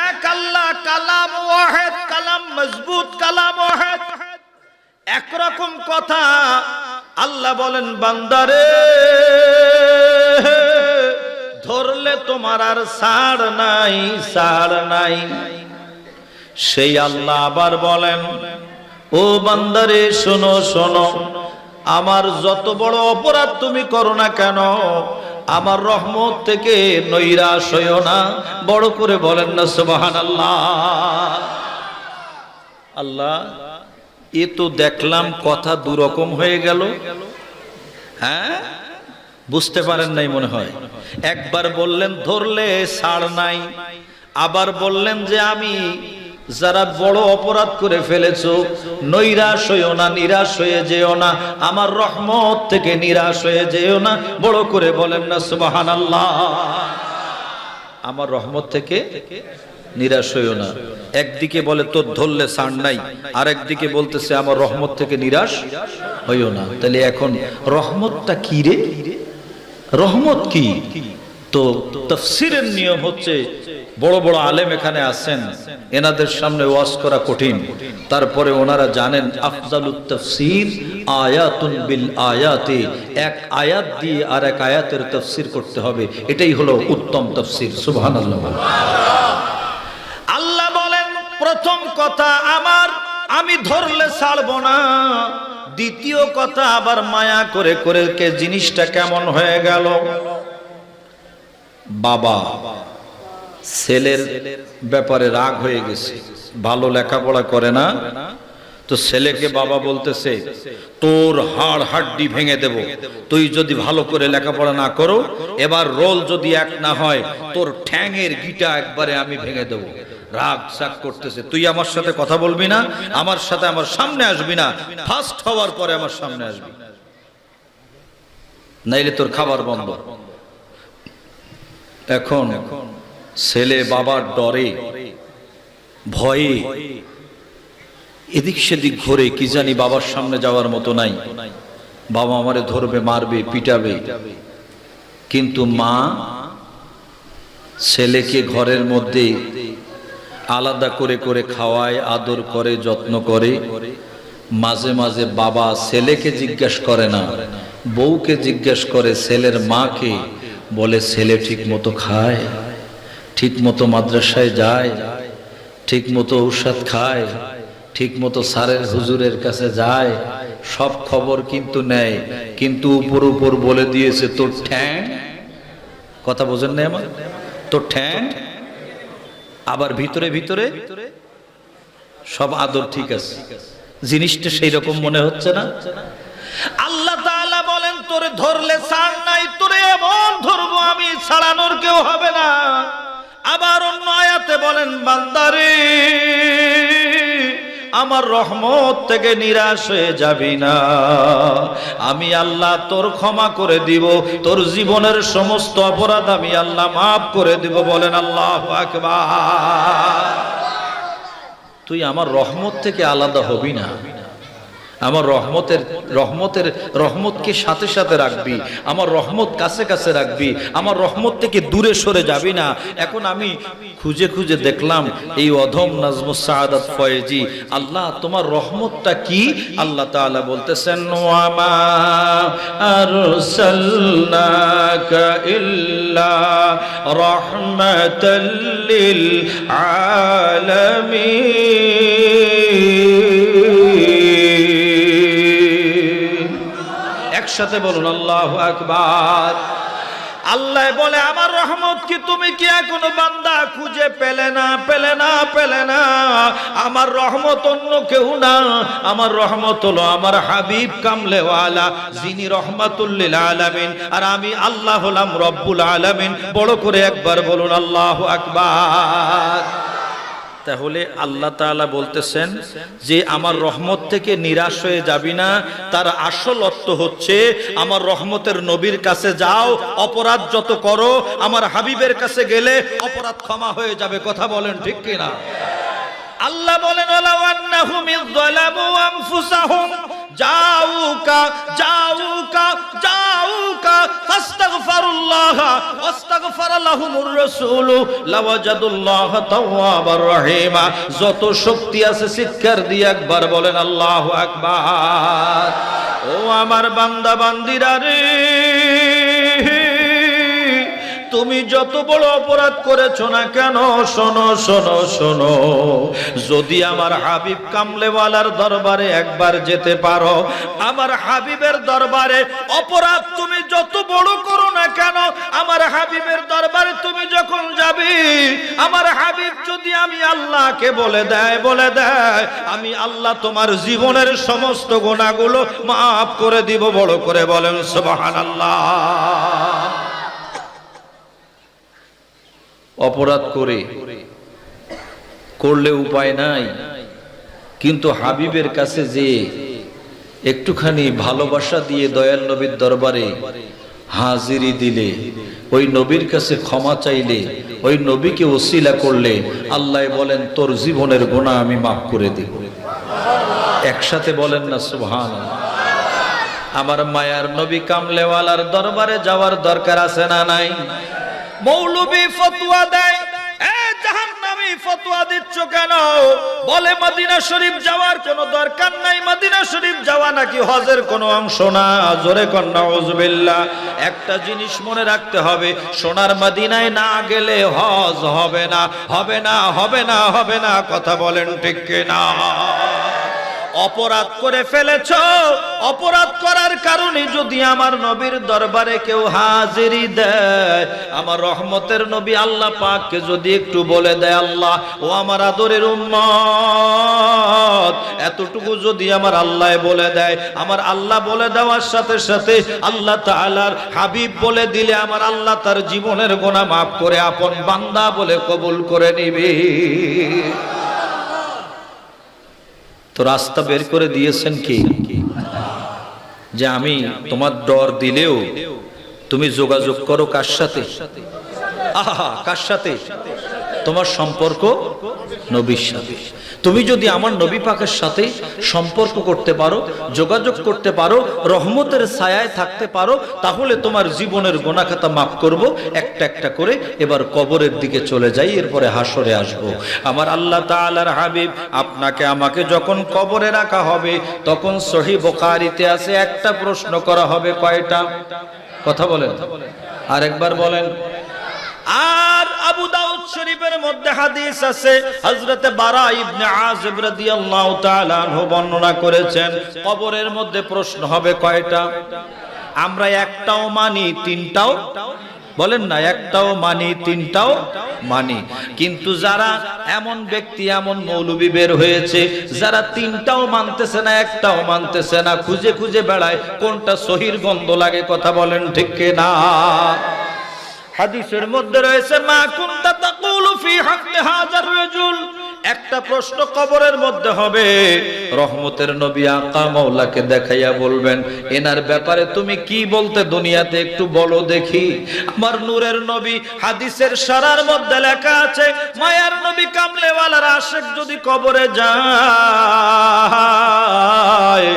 এক আল্লাহ, কালাম ওয়াহিদ, কালাম মজবুত, কালাম ওয়াহিদ। একরকম কথা। আল্লাহ বলেন, বান্দারে ধরলে তোমার আর ছাড় নাই, ছাড় নাই। সেই আল্লাহ আবার বলেন, ও বান্দারে শোনো শোনো, আমার যত বড় অপরাধ তুমি করো না কেন, আমার রহমত থেকে নৈরাশ হইও না। বড় করে বলেন না সুবহানাল্লাহ। আল্লাহ, এ তো দেখলাম কথা দুরকম হয়ে গেল। হ্যাঁ, বুঝতে পারেন নাই মনে হয়। একবার বললেন ধরলে ছাড় নাই, আবার বললেন যে আমি যারা বড় অপরাধ করে ফেলেছো, নৈরাশ হইও না, নিরাশ হয়ে যেও না, আমার রহমত থেকে নিরাশ হয়ে যেও না। বড় করে বলেন না সুবহানাল্লাহ। আমার রহমত থেকে নিরাশ হইও না। একদিকে বলে তোর ধরলে ছাড় নাই, আর একদিকে বলতেছে আমার রহমত থেকে নিরাশ হইও না। তাহলে এখন রহমতটা কি রে? রহমত কি? তো তাফসীরের নিয়ম হচ্ছে, বড় বড় আলেম এখানে আছেন, এনাদের সামনে ওয়াজ করা কঠিন, তারপরে ওনারা জানেন আফজালুত তাফসীর আয়াতুন বিল আয়াতি, এক আয়াত দিয়ে আর এক আয়াতের তাফসীর করতে হবে, এটাই হলো উত্তম তাফসীর। সুবহানাল্লাহ। আল্লাহ বলেন, প্রথম কথা আমার, আমি ধরলে ছাড়বো না। দ্বিতীয় কথা, আবার মায়া করে করে কে জিনিসটা কেমন হয়ে গেল। বাবা ছেলের ব্যাপারে রাগ হয়ে গেছে, ভালো লেখাপড়া করে না, তো ছেলেকে বাবা বলতেছে তোর হাড় হাড্ডি ভেঙে দেব, তুই যদি ভালো করে লেখাপড়া না করো, এবার রোল যদি এক না হয়, তোর ঠ্যাঙের গিটা একবারে আমি ভেঙে দেব। রাগ সাগ করতেছে, তুই আমার সাথে কথা বলবি না, আমার সাথে আমার সামনে আসবি না, ফার্স্ট হওয়ার পরে আমার সামনে আসবি, নাইলে তোর খাবার বন্ধ। এখন ছেলে বাবার ডরে ভয়ে এদিক সেদিক ঘুরে, কি জানি বাবার সামনে যাওয়ার মতো নাই, বাবা আমারে ধরবে, মারবে, পিটাবে, কিন্তু মা ছেলেকে ঘরের মধ্যে আলাদা করে করে খাওয়ায়, আদর করে, যত্ন করে। মাঝে মাঝে বাবা ছেলেকে জিজ্ঞেস করে না, বউকে জিজ্ঞেস করে ছেলের মাকে, বলে ছেলে ঠিক মতো খায়, ঠিক মতো মাদ্রাসায় যায়, ঠিক মতো ঔষধ খায়, ঠিক মতো স্যারের হুজুরের কাছে যায়, সব খবর কিন্তু নেয়, কিন্তু উপর উপর বলে দিয়েছে তোর ঠ্যাং। কথা বোঝেন না আমার? তোর ঠ্যাং। আবার ভিতরে ভিতরে সব আদর ঠিক আছে, জিনিসটা সেই রকম মনে হচ্ছে না। আল্লাহ তাআলা বলেন তোরে ধরলে ছাড় নাই, তোরে এমন ধরবো আমি ছাড়ানোর কেউ হবে না। আবার অন্য আয়াতে বলেন বান্দারে আমার রহমত থেকে নিরাশ হয়ে যাবি না, আমি আল্লাহ তোর ক্ষমা করে দিব, তোর জীবনের সমস্ত অপরাধ আমি আল্লাহ মাফ করে দিব। বলেন আল্লাহু আকবার। তুই আমার রহমত থেকে আলাদা হবি না, আমার রহমতকে সাথে সাথে রাখবি, আমার রহমত কাছে কাছে রাখবি, আমার রহমত থেকে দূরে সরে যাবি না। এখন আমি খুঁজে খুঁজে দেখলাম এই অধম নাজমুস সাআদাত ফয়েজি, আল্লাহ তোমার রহমতটা কি? আল্লাহ তাআলা বলতেছেন ওয়া মা আরসালনাকা ইল্লা রাহমাতাল লিল আলামিন। একসাথে বলুন আল্লাহু আকবার। আল্লাহ বলে আমার রহমত কি তুমি কি এখনো বান্দা খুঁজে পেলে না? আমার রহমত অন্য কেউ না, আমার রহমত হলো আমার হাবিব কামলেওয়ালা, যিনি রহমাতুল লিল আলামিন, আর আমি আল্লাহ হলাম রব্বুল আলামিন। বড় করে একবার বলুন আল্লাহু আকবার। তাহলে আল্লাহ তাআলা বলতেছেন যে আমার রহমত থেকে নিরাশ হয়ে যাবি না, তার আসল অর্থ হচ্ছে আমার রহমতের নবীর কাছে যাও, অপরাধ যত করো আমার হাবিবের কাছে গেলে অপরাধ ক্ষমা হয়ে যাবে। কথা বলেন ঠিক কিনা? আল্লাহ বলেন ওয়ালাউ আন্নাহুম ইযলামু আনফুসাহুম জাউকা ফাস্তাগফিরুল্লাহ ওয়াস্তাগফারা লাহুমুর রাসূল লাওয়াজাদুল্লাহ তাওয়াবার রহিমা। যত শক্তি আছে চিৎকার দিয়ে একবার বলেন আল্লাহু আকবার। ও আমার বান্দা বান্দিরা রে, তুমি যত বড় অপরাধ করেছো না কেন, শোনো শোনো শোনো, যদি আমার হাবিব কামলেওয়ালার দরবারে একবার যেতে পারো, আমার হাবিবের দরবারে দেওয়ার তুমি যত বড় করো না কেন, আমার হাবিবের দরবারে তুমি যখন যাবি, আমার হাবিব যদি আমি আল্লাহকে বলে দেয় আমি আল্লাহ তোমার জীবনের সমস্ত গুনাহগুলো মাফ করে দিব। বড় করে বলেন সুবহানাল্লাহ। অপরাধ করলে উপায় নাই, কিন্তু হাবিবের কাছে যে একটুখানি ভালোবাসা দিয়ে দয়াল নবীর দরবারে হাজিরি দিলে, ওই নবীর কাছে ক্ষমা চাইলে, ওই নবীকে ওসিলা করলে, আল্লাহ বলেন তোর জীবনের গুনাহ আমি মাফ করে দেব। একসাথে বলেন না সুবহানাল্লাহ। আমার মায়ার নবী কামলেওয়ালার দরবারে যাওয়ার দরকার আছে না নাই? মৌলবী ফতোয়া দেয়, এ জাহান্নামী ফতোয়া দিচ্ছ কেন? বলে মদিনা শরীফ যাওয়ার কোনো দরকার নাই, মদিনা শরীফ যাওয়া নাকি হজের কোনো অংশ না। জোরে কর নাউযুবিল্লাহ। একটা জিনিস মনে রাখতে হবে, সোনার মদিনায় না গেলে হজ হবে না, হবে না, হবে না, হবে না। কথা বলেন ঠিক কিনা? অপরাধ করে ফেলেছো, অপরাধ করার কারণে যদি আমার নবীর দরবারে কেউ হাজিরি দেয়, আমার রহমতের নবী আল্লাহ পাককে যদি একটু বলে দেয়, আল্লাহ ও আমার আদরের উম্মত, এতটুকু যদি আমার আল্লাহ বলে দেয়, আমার আল্লাহ বলে দেওয়ার সাথে সাথে আল্লাহ তাআলার হাবিব বলে দিলে আমার আল্লাহ তার জীবনের গুনাহ মাফ করে আপন বান্দা বলে কবুল করে নিবে। তো রাস্তা বের করে দিয়েছেন কি? যে আমি তোমার ডর দিলেও তুমি যোগাযোগ করো কার সাথে? আহা, কার সাথে? তোমার সম্পর্ক নবীর সাথে। তুমি যদি আমার নবী পাকের সাথে সম্পর্ক করতে পারো, যোগাযোগ করতে পারো, রহমতের ছায়ায় থাকতে পারো, তাহলে তোমার জীবনের গুনাহ খাতা মাফ করব একটা একটা করে। এবার কবরের দিকে চলে যাই, এরপরে হাসরে আসব। আমার আল্লাহ তাআলার হাবিব আপনাকে আমাকে যখন কবরে রাখা হবে, তখন সহিহ বুখারীতে আছে একটা প্রশ্ন করা হবে। কয়টা? কথা বলেন, আরেকবার বলেন। আর আবু দাউদ শরীফের মধ্যে হাদিস আছে, হযরতে বারা ইবনে আযিব রাদিয়াল্লাহু তাআলা আনহু বর্ণনা করেছেন, কবরের মধ্যে প্রশ্ন হবে কয়টা? আমরা একটাও মানি, তিনটাও বলেন না, একটাও মানি, তিনটাও মানি। কিন্তু যারা এমন ব্যক্তি, এমন মৌলবি বের হয়েছে, যারা তিনটাও মানতেছে না, একটাও মানতেছে না, খুঁজে খুঁজে বেড়ায় কোনটা সহির গন্ধ লাগে। কথা বলেন ঠিক কিনা? হাদিসের মধ্যে রয়েছে, মা কুনতা তাকুলু ফি হাক্কি হাযার রাজুল। একটা প্রশ্ন কবরের মধ্যে হবে, রহমতের নবী আকা মাওলাকে দেখাইয়া বলবেন, এনার ব্যাপারে তুমি কি বলতে দুনিয়াতে একটু বলো দেখি। আমার নূরের নবী, হাদিসের সারার মধ্যে লেখা আছে, মায়ার নবী কামলেওয়ালার আশিক যদি কবরে যায়,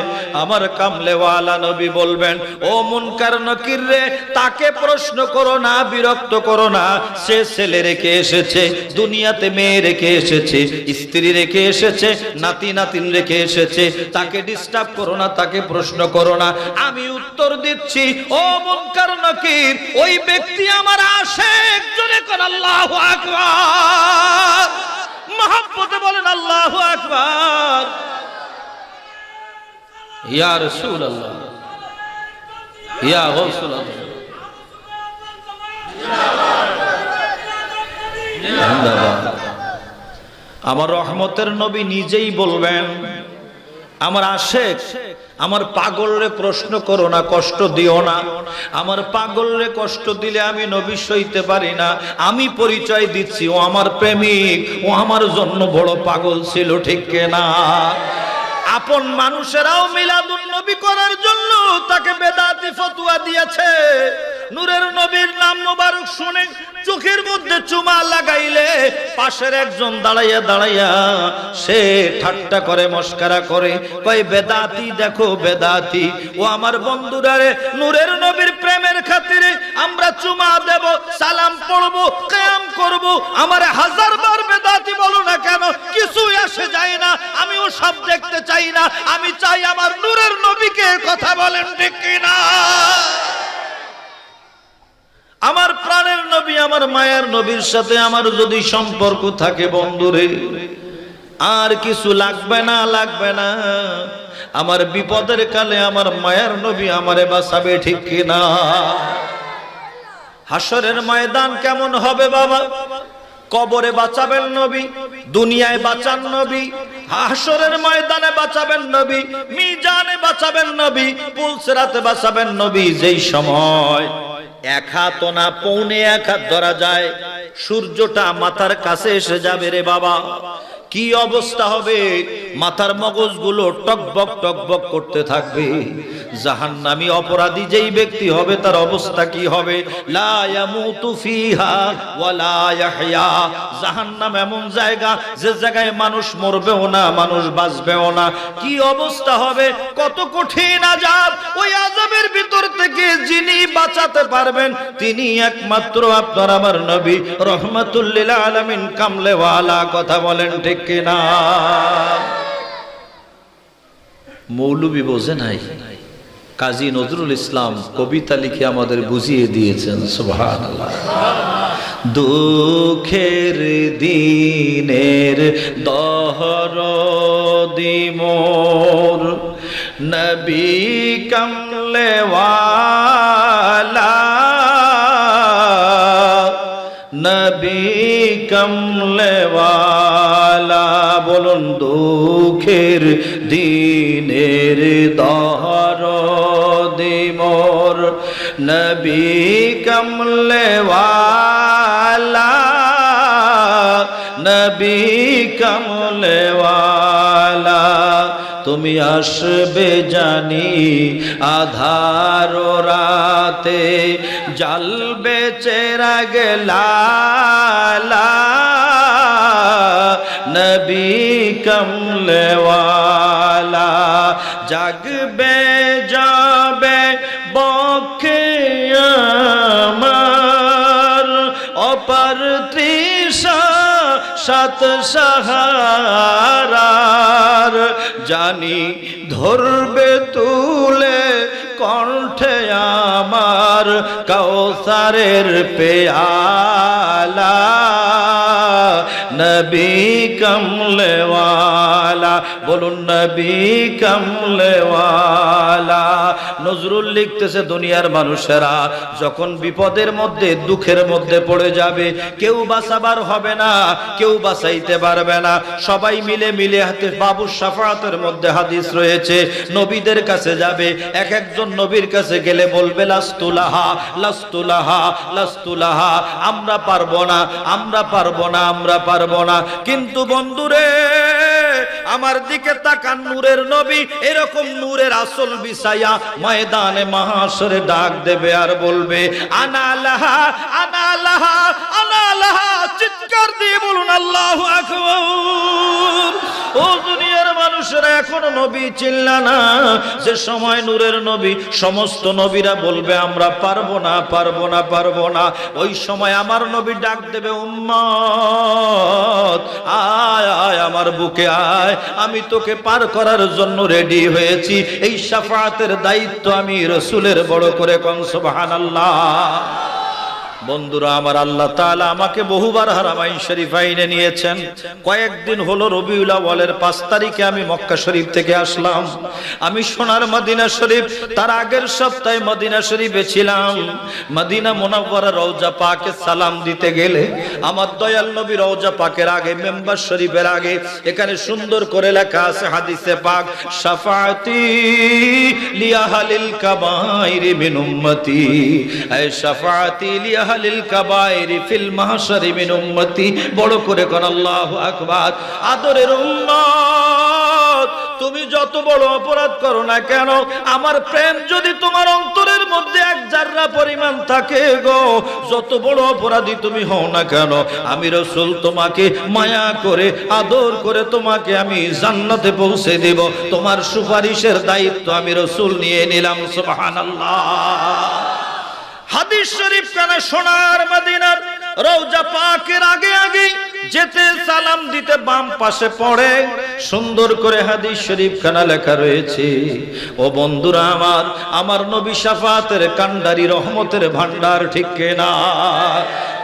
আমার কামলেওয়ালা নবী বলবেন, ও মুনকার নকির রে, তাকে প্রশ্ন করো না, বিরক্ত করো না। সে ছেলে রেখে এসেছে দুনিয়াতে, মেয়ে রেখে এসেছে, স্ত্রী রেখে এসেছে, নাতি নাতিন রেখে এসেছে, তাকে ডিস্টার্ব করো না, তাকে প্রশ্ন করো না। আমি উত্তর দিচ্ছি, ও মুনকার নকির, ওই ব্যক্তি আমার আশিক। জোরে কোন আল্লাহু আকবার, মহব্বতে বলেন আল্লাহু আকবার। ইয়া রাসূলুল্লাহ, ইয়া গাউসুল্লাহ, জিন্দাবাদ। আমার রহমতের নবী নিজেই বলবেন, আমার আশিক, আমার পাগলরে প্রশ্ন করো না, কষ্ট দিও না। আমার পাগলরে কষ্ট দিলে আমি নবী সইতে পারি না। আমি পরিচয় দিচ্ছি, ও আমার প্রেমিক, ও আমার জন্য বড় পাগল ছিল, ঠিক কিনা? আপন মানুষেরাও মিলাদুন নবী করার জন্য তাকে বেদাতি ফতোয়া দিয়েছে। নূরের নবীর নাম মোবারক শুনে চোখের মধ্যে চুমা লাগাইলে পাশের একজন দাঁড়াইয়া দাঁড়াইয়া সে ঠাট্টা করে, মস্কারা করে, কয় বেদাতি, দেখো বেদাতি। ও আমার বন্ধুরা রে, নূরের নবীর প্রেমের খাতিরে আমরা চুমা দেব, সালাম পড়ব, কিয়াম করব, আমার হাজারবার বেদাতি বলো না কেন, কিছুই আসে যায় না। আমিও সব দেখতে চাই না, আমি চাই আমার নূরের নবীকে। কথা বলেন ঠিক কিনা? আমার প্রাণের নবী, আমার মায়ের নবীর সাথে আমার যদি সম্পর্ক থাকে, বন্ধুরে, আর কিছু লাগবে না, লাগবে না। আমার বিপদের কালে আমার মায়ের নবী আমারে বাঁচাবে, ঠিক কিনা? হাসরের ময়দান কেমন হবে বাবা? কবরে বাঁচাবেন নবী, দুনিয়ায় বাঁচান নবী, হাসরের ময়দানে বাঁচাবেন নবী, মিজানে বাঁচাবেন নবী, পুলসিরাতে বাঁচাবেন নবী। যেই সময় এক হাত না পৌনে এক হাত ধরা যায়, সূর্যটা মাথার কাছে এসে যাবে রে বাবা, কি অবস্থা হবে? মাথার মগজগুলো টকবক টকবক করতে থাকবে। জাহান্নামী অপরাধী যেই ব্যক্তি হবে, তার অবস্থা কি হবে? লা ইয়ামুতু ফিহা ওয়া লা ইয়াহইয়া। জাহান্নাম এমন জায়গা, যে জায়গায় মানুষ মরবেও না, মানুষ বাঁচবেও না। কি অবস্থা হবে? কত কঠিন আযাব! ওই আযাবের ভিতর থেকে যিনি বাঁচাতে পারবেন, তিনি একমাত্র আপনার আমার নবী রহমাতুল লিল আলামিন, কামলেওয়ালা। কথা বলেন ঠিক কিনা? মৌলবি বোঝে নাই, কাজী নজরুল ইসলাম কবিতা লিখে আমাদের বুঝিয়ে দিয়েছেন। সুবহানাল্লাহ। দুঃখের দিনের দহরদি মোর নবী কামলেওয়ালা, নবী কামলেওয়ালা। বলুন, দুঃখের দিনের দহরদি মোর নবী কামলেওয়ালা, নবী কামলেওয়ালা। তুমি আসবে জানি আধার রাতে, জ্বলবে চেরাগ লালা, নবী কমলেওয়ালা জাগবে যাবে বক্ষে আমার অপার তৃষা সাত সাহারার জানি ধরবে তুলে কণ্ঠে আমার কাউসারের পেয়ালা নবী কমলেওয়ালা বলুন নবী কমলেওয়ালা। নজরুল লিখতেছে দুনিয়ার মানুষেরা যখন বিপদের মধ্যে দুঃখের মধ্যে পড়ে যাবে কেউ বাঁচাবার হবে না, কেউ বাঁচাইতে পারবে না, সবাই মিলে মিলে হাতে বাবুর শাফাআতের মধ্যে হাদিস রয়েছে নবীদের কাছে যাবে, এক একজন নবীর কাছে গেলে বলবে লাস্তুলাহা লাস্তুলাহা লাস্তুলাহা, আমরা পারবো না আমরা পারবো না আমরা পারবো না। কিন্তু বন্ধুরে আমার দিকে তাকান, নূরের নবী এরকম নূরের আসল বিছায়া ময়দানে মাহশরে ডাক দেবে আর বলবে আনা লাহা আনা লাহা আনা লাহা, চিৎকার দিয়ে বলুন আল্লাহু আকবার। ও দুনিয়ার মানুষেরা এখনো নবী চিল্লা না, যে সময় নূরের নবী সমস্ত নবীরা বলবে আমরা পারবো না পারবো না পারবো না, ওই সময় আমার নবী ডাক দেবে উম্মত আয় আয় আমার বুকে আয়, আমি তোকে পার করার জন্য রেডি হয়েছি। এই শাফাআতের দায়িত্ব আমি রাসূলের, বড় করে কোন সুবহানাল্লাহ। বন্ধুরা আমার, আল্লাহ তাআলা আমাকে বহুবার হারামাইন শরীফ আইনে নিয়েছেন। কয়েকদিন হলো রবিউল আউয়ালের 5 তারিখে আমি মক্কা শরীফ থেকে আসলাম। আমি সোনার মদিনা শরীফ তার আগের সপ্তাহে মদিনা শরীফে ছিলাম। মদিনা মুনাওয়ারা রওজা পাকে সালাম দিতে গেলে আমার দয়াল নবী রওজা পাকের আগে মেম্বার শরীফের আগে এখানে সুন্দর করে লেখা আছে হাদিসে পাক, শাফাআতি লিআহলিল কাবাইরি মিন উম্মতি, এই শাফাআতি লিআহলিল কাবাইরি ফিল মাহশারি মিন উম্মতি, বড় করে কোন আল্লাহু আকবার। আদরের উম্মত, তুমি যত বড় অপরাধ করো না কেন, আমার প্রেম যদি তোমার অন্তরের মধ্যে এক জাররা পরিমাণ থাকে গো, যত বড় অপরাধী তুমি হও না কেন, আমি রাসূল তোমাকে মায়া করে আদর করে তোমাকে আমি জান্নাতে পৌঁছে দেব। তোমার সুপারিশের দায়িত্ব আমি রাসূল নিয়ে নিলাম। সুবহানাল্লাহ। হাদিস শরীফ কানে সোনার মদিনার রওজা পাকের আগে আগে যেতে সালাম দিতে বাম পাশে পড়ে সুন্দর করে হাদিস শরীফ খানা লেখা রয়েছে। ও বন্ধুরা আমার, আমার নবী শাফাতের কান্ডারি রহমতের ভান্ডার, ঠিক কিনা?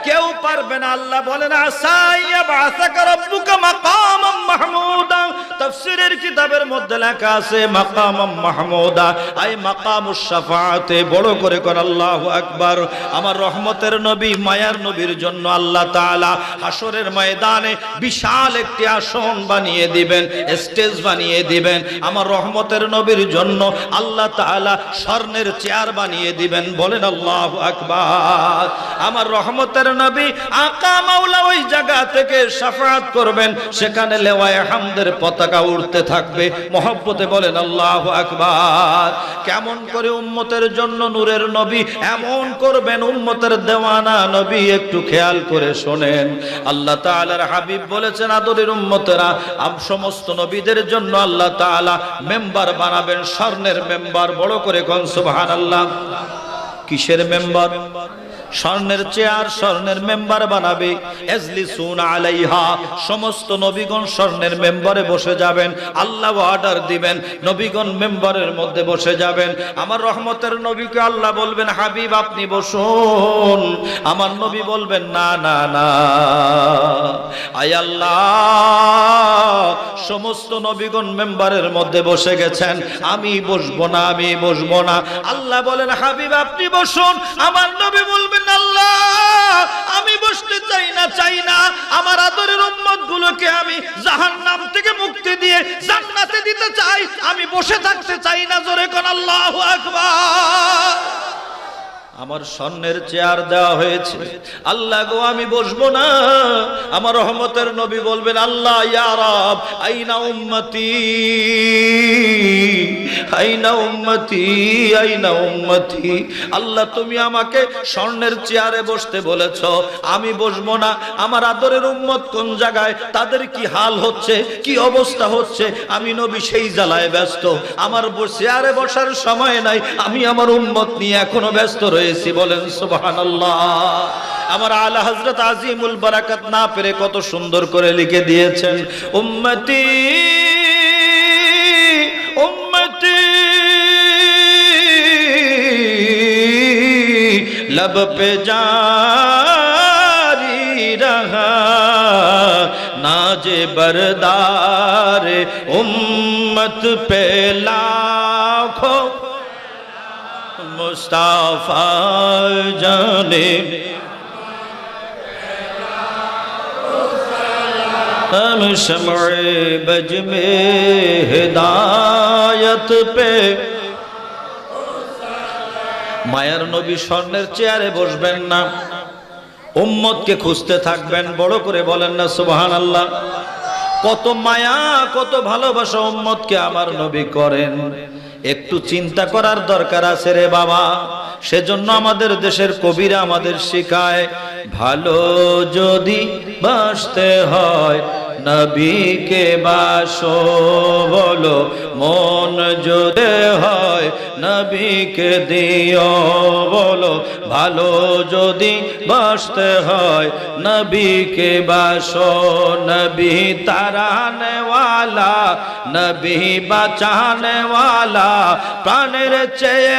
কেউ পারবে না। আল্লাহ বলেন আসাইয়া বাসাকা রাব্বুকা মাকামাম মাহমুদা, তাফসীরের কিতাবের মধ্যে লেখা আছে মাকামাম মাহমুদা আই মাকামুশ শাফাআতে, বড় করে কোন আল্লাহু আকবার। আমার রহমতের নবী মায়ার নবীর জন্য আল্লাহ তাআলা হাসরের ময়দানে বিশাল একটি আসন বানিয়ে দিবেন, স্টেজ বানিয়ে দিবেন। আমার রহমতের নবীর জন্য আল্লাহ তাআলা স্বর্ণের চেয়ার বানিয়ে দিবেন, বলেন আল্লাহু আকবার। আমার রহমতের নবী আকা মাওলা ওই জায়গা থেকে শাফাআত করবেন, সেখানে লেওয়ায়ে হামদের পতাকা উড়তে থাকবে, মহব্বতে বলেন আল্লাহু আকবার। কেমন করে উম্মতের জন্য নূরের নবী এমন করবেন, উম্মতের দেওয়ানা নবী, একটু খেয়াল করে শোনেন। আল্লাহ তাআলার হাবিব বলেছেন আদরের উম্মতেরা, সমস্ত নবীদের জন্য আল্লাহ তাআলা মেম্বার বানাবেন, স্বর্ণের মেম্বার, বড় করে কোন সুবহানাল্লাহ। কিসের মেম্বার? স্বর্ণের চেয়ার, স্বর্ণের মেম্বার বানাবে। এজলিসুন আলাইহা, সমস্ত নবীগণ স্বর্ণের মেম্বারে বসে যাবেন। আল্লাহ অর্ডার দিবেন, নবীগণ মেম্বারের মধ্যে বসে যাবেন। আমার রহমতের নবীকে আল্লাহ বলবেন হাবিব আপনি বসুন, আমার নবী বলবেন না না না, আয় আল্লাহ সমস্ত নবীগণ মেম্বারের মধ্যে বসে গেছেন, আমি বসবো না আমি বসবো না। আল্লাহ বলেন হাবিব আপনি বসুন, আমার নবী বলবেন আল্লাহ আমি বসতে চাই না চাই না, আমার আদরের উম্মত গুলোকে আমি জাহান্নাম থেকে মুক্তি দিয়ে জান্নাতে দিতে চাই, আমি বসে থাকতে চাই না, জোরে কোন আল্লাহু আকবার। আমার স্বর্ণের চেয়ার দেওয়া হয়েছে, আল্লাহ গো আমি বসবো না। আমার রহমতের নবী বলবেন, আল্লাহ ইয়া রব আইনা উম্মতি, আইনা উম্মতি, আইনা উম্মতি। আল্লাহ তুমি আমাকে স্বর্ণের চেয়ারে বসতে বলেছো, আমি বসবো না। আমার আদরের উম্মত কোন জায়গায়, তাদের কি হাল হচ্ছে, কি অবস্থা হচ্ছে, আমি নবী সেই জ্বালায় ব্যস্ত। আমার চেয়ারে বসার সময় নাই, আমি আমার উম্মত নিয়ে এখনো ব্যস্ত রয়েছি। বলেন সুবহানাল্লাহ। আমার আলা হযরত আজিমুল বারাকাত না পেরে কত সুন্দর করে লিখে দিয়েছেন, উম্মতি উম্মতি लब पे जारी रहा नाजे बरदार उम्मत पे लाखों मुस्ताफा जाने हम शम्ए बज में हिदायत पे। মায়ার নবী স্বর্ণের চেয়ারে বসবেন না, উম্মতকে খুঁজতে থাকবেন। বড় করে বলেন না সুবহানাল্লাহ। কত মায়া, কত ভালোবাসা উম্মতকে আমার নবী করেন, একটু চিন্তা করার দরকার আছে রে বাবা। সেজন্য আমাদের দেশের কবিরা আমাদের শেখায়, ভালো যদি বাসতে হয় নবীকে বাসো বলো, মন যদি হয় নবীকে দিও বলো। ভালো যদি বাসতে হয় নবীকে বাসো, নবী তারানে ওয়ালা, নবী বাঁচানে ওয়ালা, প্রাণের চেয়ে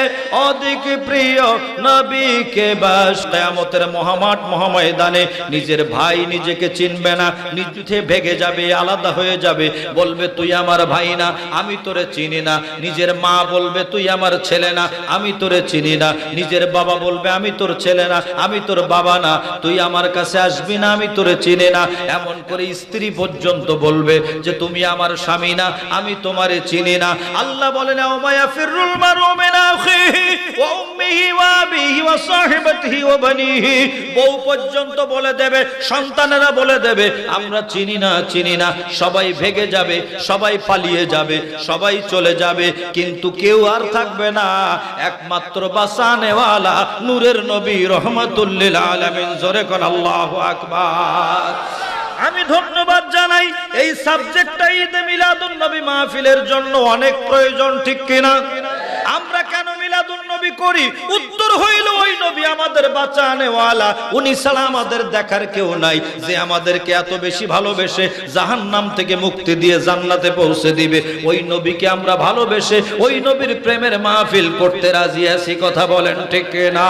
অধিক প্রিয় নবীকে বাস। কিয়ামতের মহামাঠ মহাময়দানে নিজের ভাই নিজেকে চিনবে না, নিজে ভেগে যাবে, আলাদা হয়ে যাবে, বলবে তুই আমার ভাই না, আমি তোরে চিনি না। নিজের মা বলবে তুই আমার ছেলে না, আমি তোরে চিনি না। নিজের বাবা বলবে আমি তোর ছেলে না, আমি তোর বাবা না, তুই আমার কাছে আসবি না, আমি তোরে চিনি না। এমন করে স্ত্রী পর্যন্ত বলবে যে তুমি আমার স্বামী না, আমি তোমারে চিনি না। আল্লাহ বলেন ওয়া ফিরুল মারউ মিন আখিহি ওয়া উম্মিহি ওয়া আবিহি ওয়া সাহিবাতিহি ওয়া বানিহি। বউ পর্যন্ত বলে দেবে, সন্তানেরা বলে দেবে আমরা চিনি না, চিনি না। সবাই ভেগে যাবে, সবাই পালিয়ে যাবে, সবাই চলে যাবে, কিন্তু কেউ আর থাকবে না, একমাত্র বাঁচানেওয়ালা নূরের নবী রহমাতুল লিল আলামিন। জোরে কোন আল্লাহু আকবার। আমি ধন্যবাদ জানাই এই সাবজেক্টটা ঈদে মিলাদুন নবী মাহফিলের জন্য অনেক প্রয়োজন, ঠিক কিনা? আমরা কেন মিলাদুন নবী করি? উত্তর হইল ওই নবী আমাদের বাঁচানেওয়ালা, উনি ছাড়া আমাদের দেখার কেউ নাই, যে আমাদেরকে এত বেশি ভালোবেসে জাহান্নাম থেকে মুক্তি দিয়ে জান্নাতে পৌঁছে দিবে। ওই নবীকে আমরা ভালোবেসে ওই নবীর প্রেমের মাহফিল করতে রাজি আছি। কথা বলেন ঠিক না?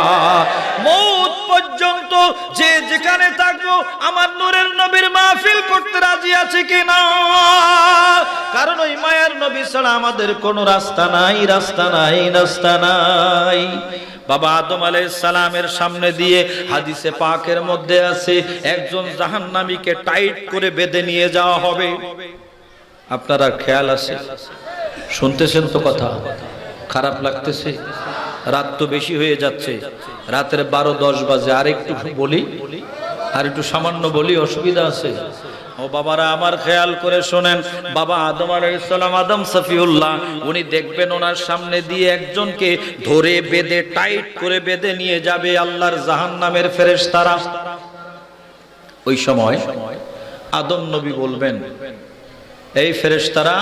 মৌত পর্যন্ত যে যেখানে থাকবো আমার নূরের নবীর মাহফিল করতে রাজি আছে কিনা? কারণ ওই মায়ার নবী ছাড়া আমাদের কোনো রাস্তা নাই, রাস্তা নাই, রাস্তা নাই। বাবা আদম আলাইহিস সালামের সামনে দিয়ে হাদিসে পাকের মধ্যে আছে একজন জাহান্নামীকে টাইট করে বেঁধে নিয়ে যাওয়া হবে। আপনারা খেয়াল আছে? শুনতেছেন তো? কথা খারাপ লাগতেছে? রাত তো বেশি হয়ে যাচ্ছে, রাতের 12-10 বাজে। আর একটু বলি, আর একটু সামান্য বলি, অসুবিধা আছে? ও বাবারা আমার খেয়াল করে শোনেন। বাবা আদম আলাইহিস সালাম, আদম সফিউল্লাহ, উনি দেখবেন ওনার সামনে দিয়ে একজনকে ধরে বেঁধে টাইট করে বেঁধে নিয়ে যাবে আল্লাহর জাহান্নামের ফেরেশতারা। ওই সময় আদম নবী বলবেন, এই ফেরেশতারা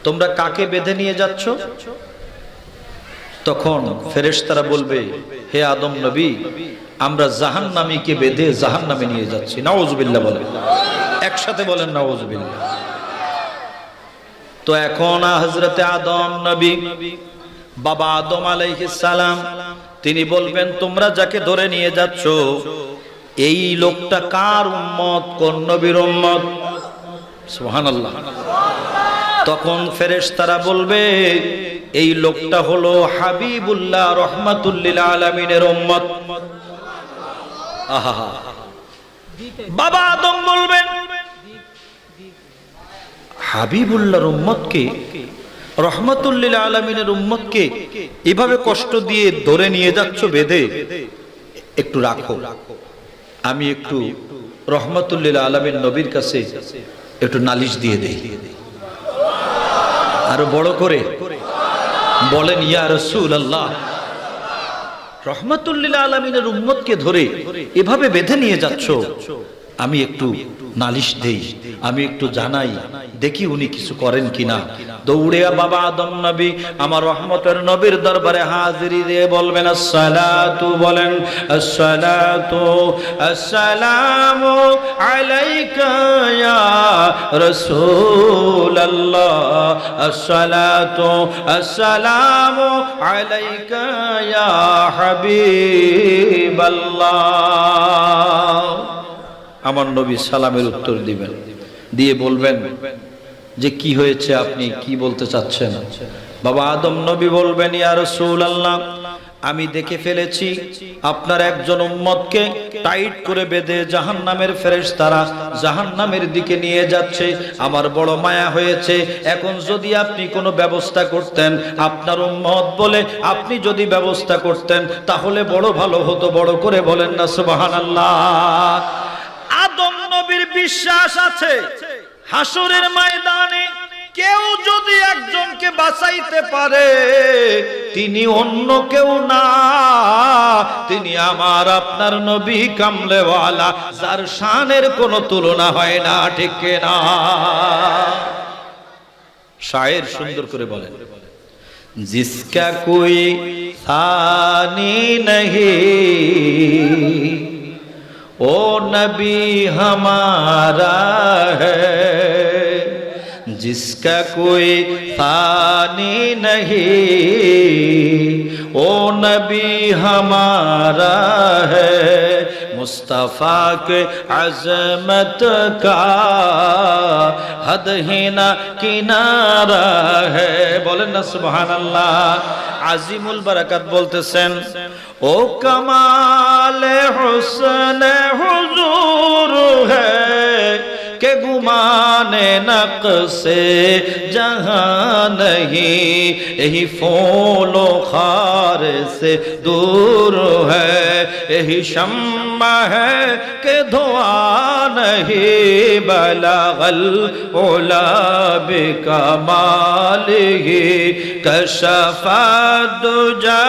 তোমরা কাকে বেঁধে নিয়ে যাচ্ছ? তখন ফেরেশতারা বলবে, হে আদম নবী, আমরা জাহান্নামীকে বেঁধে জাহান্নামে নিয়ে যাচ্ছি। নাউযুবিল্লাহ বলেন, একসাথে বলেন নাউযুবিল্লাহ। তো এখন হযরতে আদম নবী, বাবা আদম আলাইহিস সালাম, তিনি বলবেন তোমরা যাকে ধরে নিয়ে যাচ্ছ এই লোকটা কার উম্মত, কোন নবীর উম্মত? সুবহানাল্লাহ। তখন ফেরেশতারা বলবে এই লোকটা হলো হাবিবুল্লাহ রাহমাতুল লিল আলামিনের উম্মত। আহা, বাবা আদম বলবেন হাবিবুল্লাহর উম্মতকে রহমাতুল লিল আলামিনের উম্মতকে এভাবে কষ্ট দিয়ে ধরে নিয়ে যাচ্ছ বেঁধে, একটু রাখো, আমি একটু রহমাতুল লিল আলামিন নবীর কাছে একটু নালিশ দিয়ে দেই। আরো বড় করে বলেন, ইয়া রাসূলুল্লাহ, রহমাতুল লিল আলামিনের উম্মতকে ধরে এভাবে বেঁধে নিয়ে যাচ্ছ, আমি একটু নালিশ দেই, আমি একটু জানাই, দেখি উনি কিছু করেন কিনা। দৌড়ে বাবা আদম নবী আমার রহমতের নবীর দরবারে হাজিরি দিয়ে বলবেন আসসালাতু, বলেন আসসালাতু আসসালামু আলাইকা ইয়া রাসূলুল্লাহ, আসসালাতু আসসালামু আলাইকা ইয়া হাবিবাল্লাহ। আমার নবী সালামের উত্তর দিবেন, দিয়ে বলবেন যে কি হয়েছে, আপনি কি বলতে চাচ্ছেন? বাবা আদম নবী বলবেন, ইয়া রাসূলুল্লাহ, আমি দেখে ফেলেছি আপনার একজন উম্মতকে টাইট করে বেঁধে জাহান্নামের ফেরেশতারা জাহান্নামের দিকে নিয়ে যাচ্ছে। আমার বড় মায়া হয়েছে, এখন যদি আপনি কোনো ব্যবস্থা করতেন, আপনার উম্মত বলে আপনি যদি ব্যবস্থা করতেন তাহলে বড় ভালো হতো। বড় করে বলেন না সুবহানাল্লাহ। আদম নবীর বিশ্বাস আছে হাসরের ময়দানে কেউ যদি একজনকে বাঁচাইতে পারে, তিনি অন্য কেউ না, তিনি আমার আপনার নবী কামলেওয়ালা, যার শানের কোনো তুলনা হয় না, ঠিক না? শায়ের সুন্দর করে বলেন, জিসকা কোই সানি নহি ओ नबी हमारा है, जिसका कोई फानी नहीं, ओ नबी हमारा है, मुस्तफा के अजमत का हद ही ना किनारा है। बोलें ना सुबहानल्लाह। আজিমুল বারাকাত বলতেছেন, ও कमाल हुस्न हुजूर है के गुमाने नक्शे जहां नहीं, यही फूलो खार से दूर है, यही शम्मा है के धुआं नहीं, बलगल उला बिकमालिही कशफा दुजा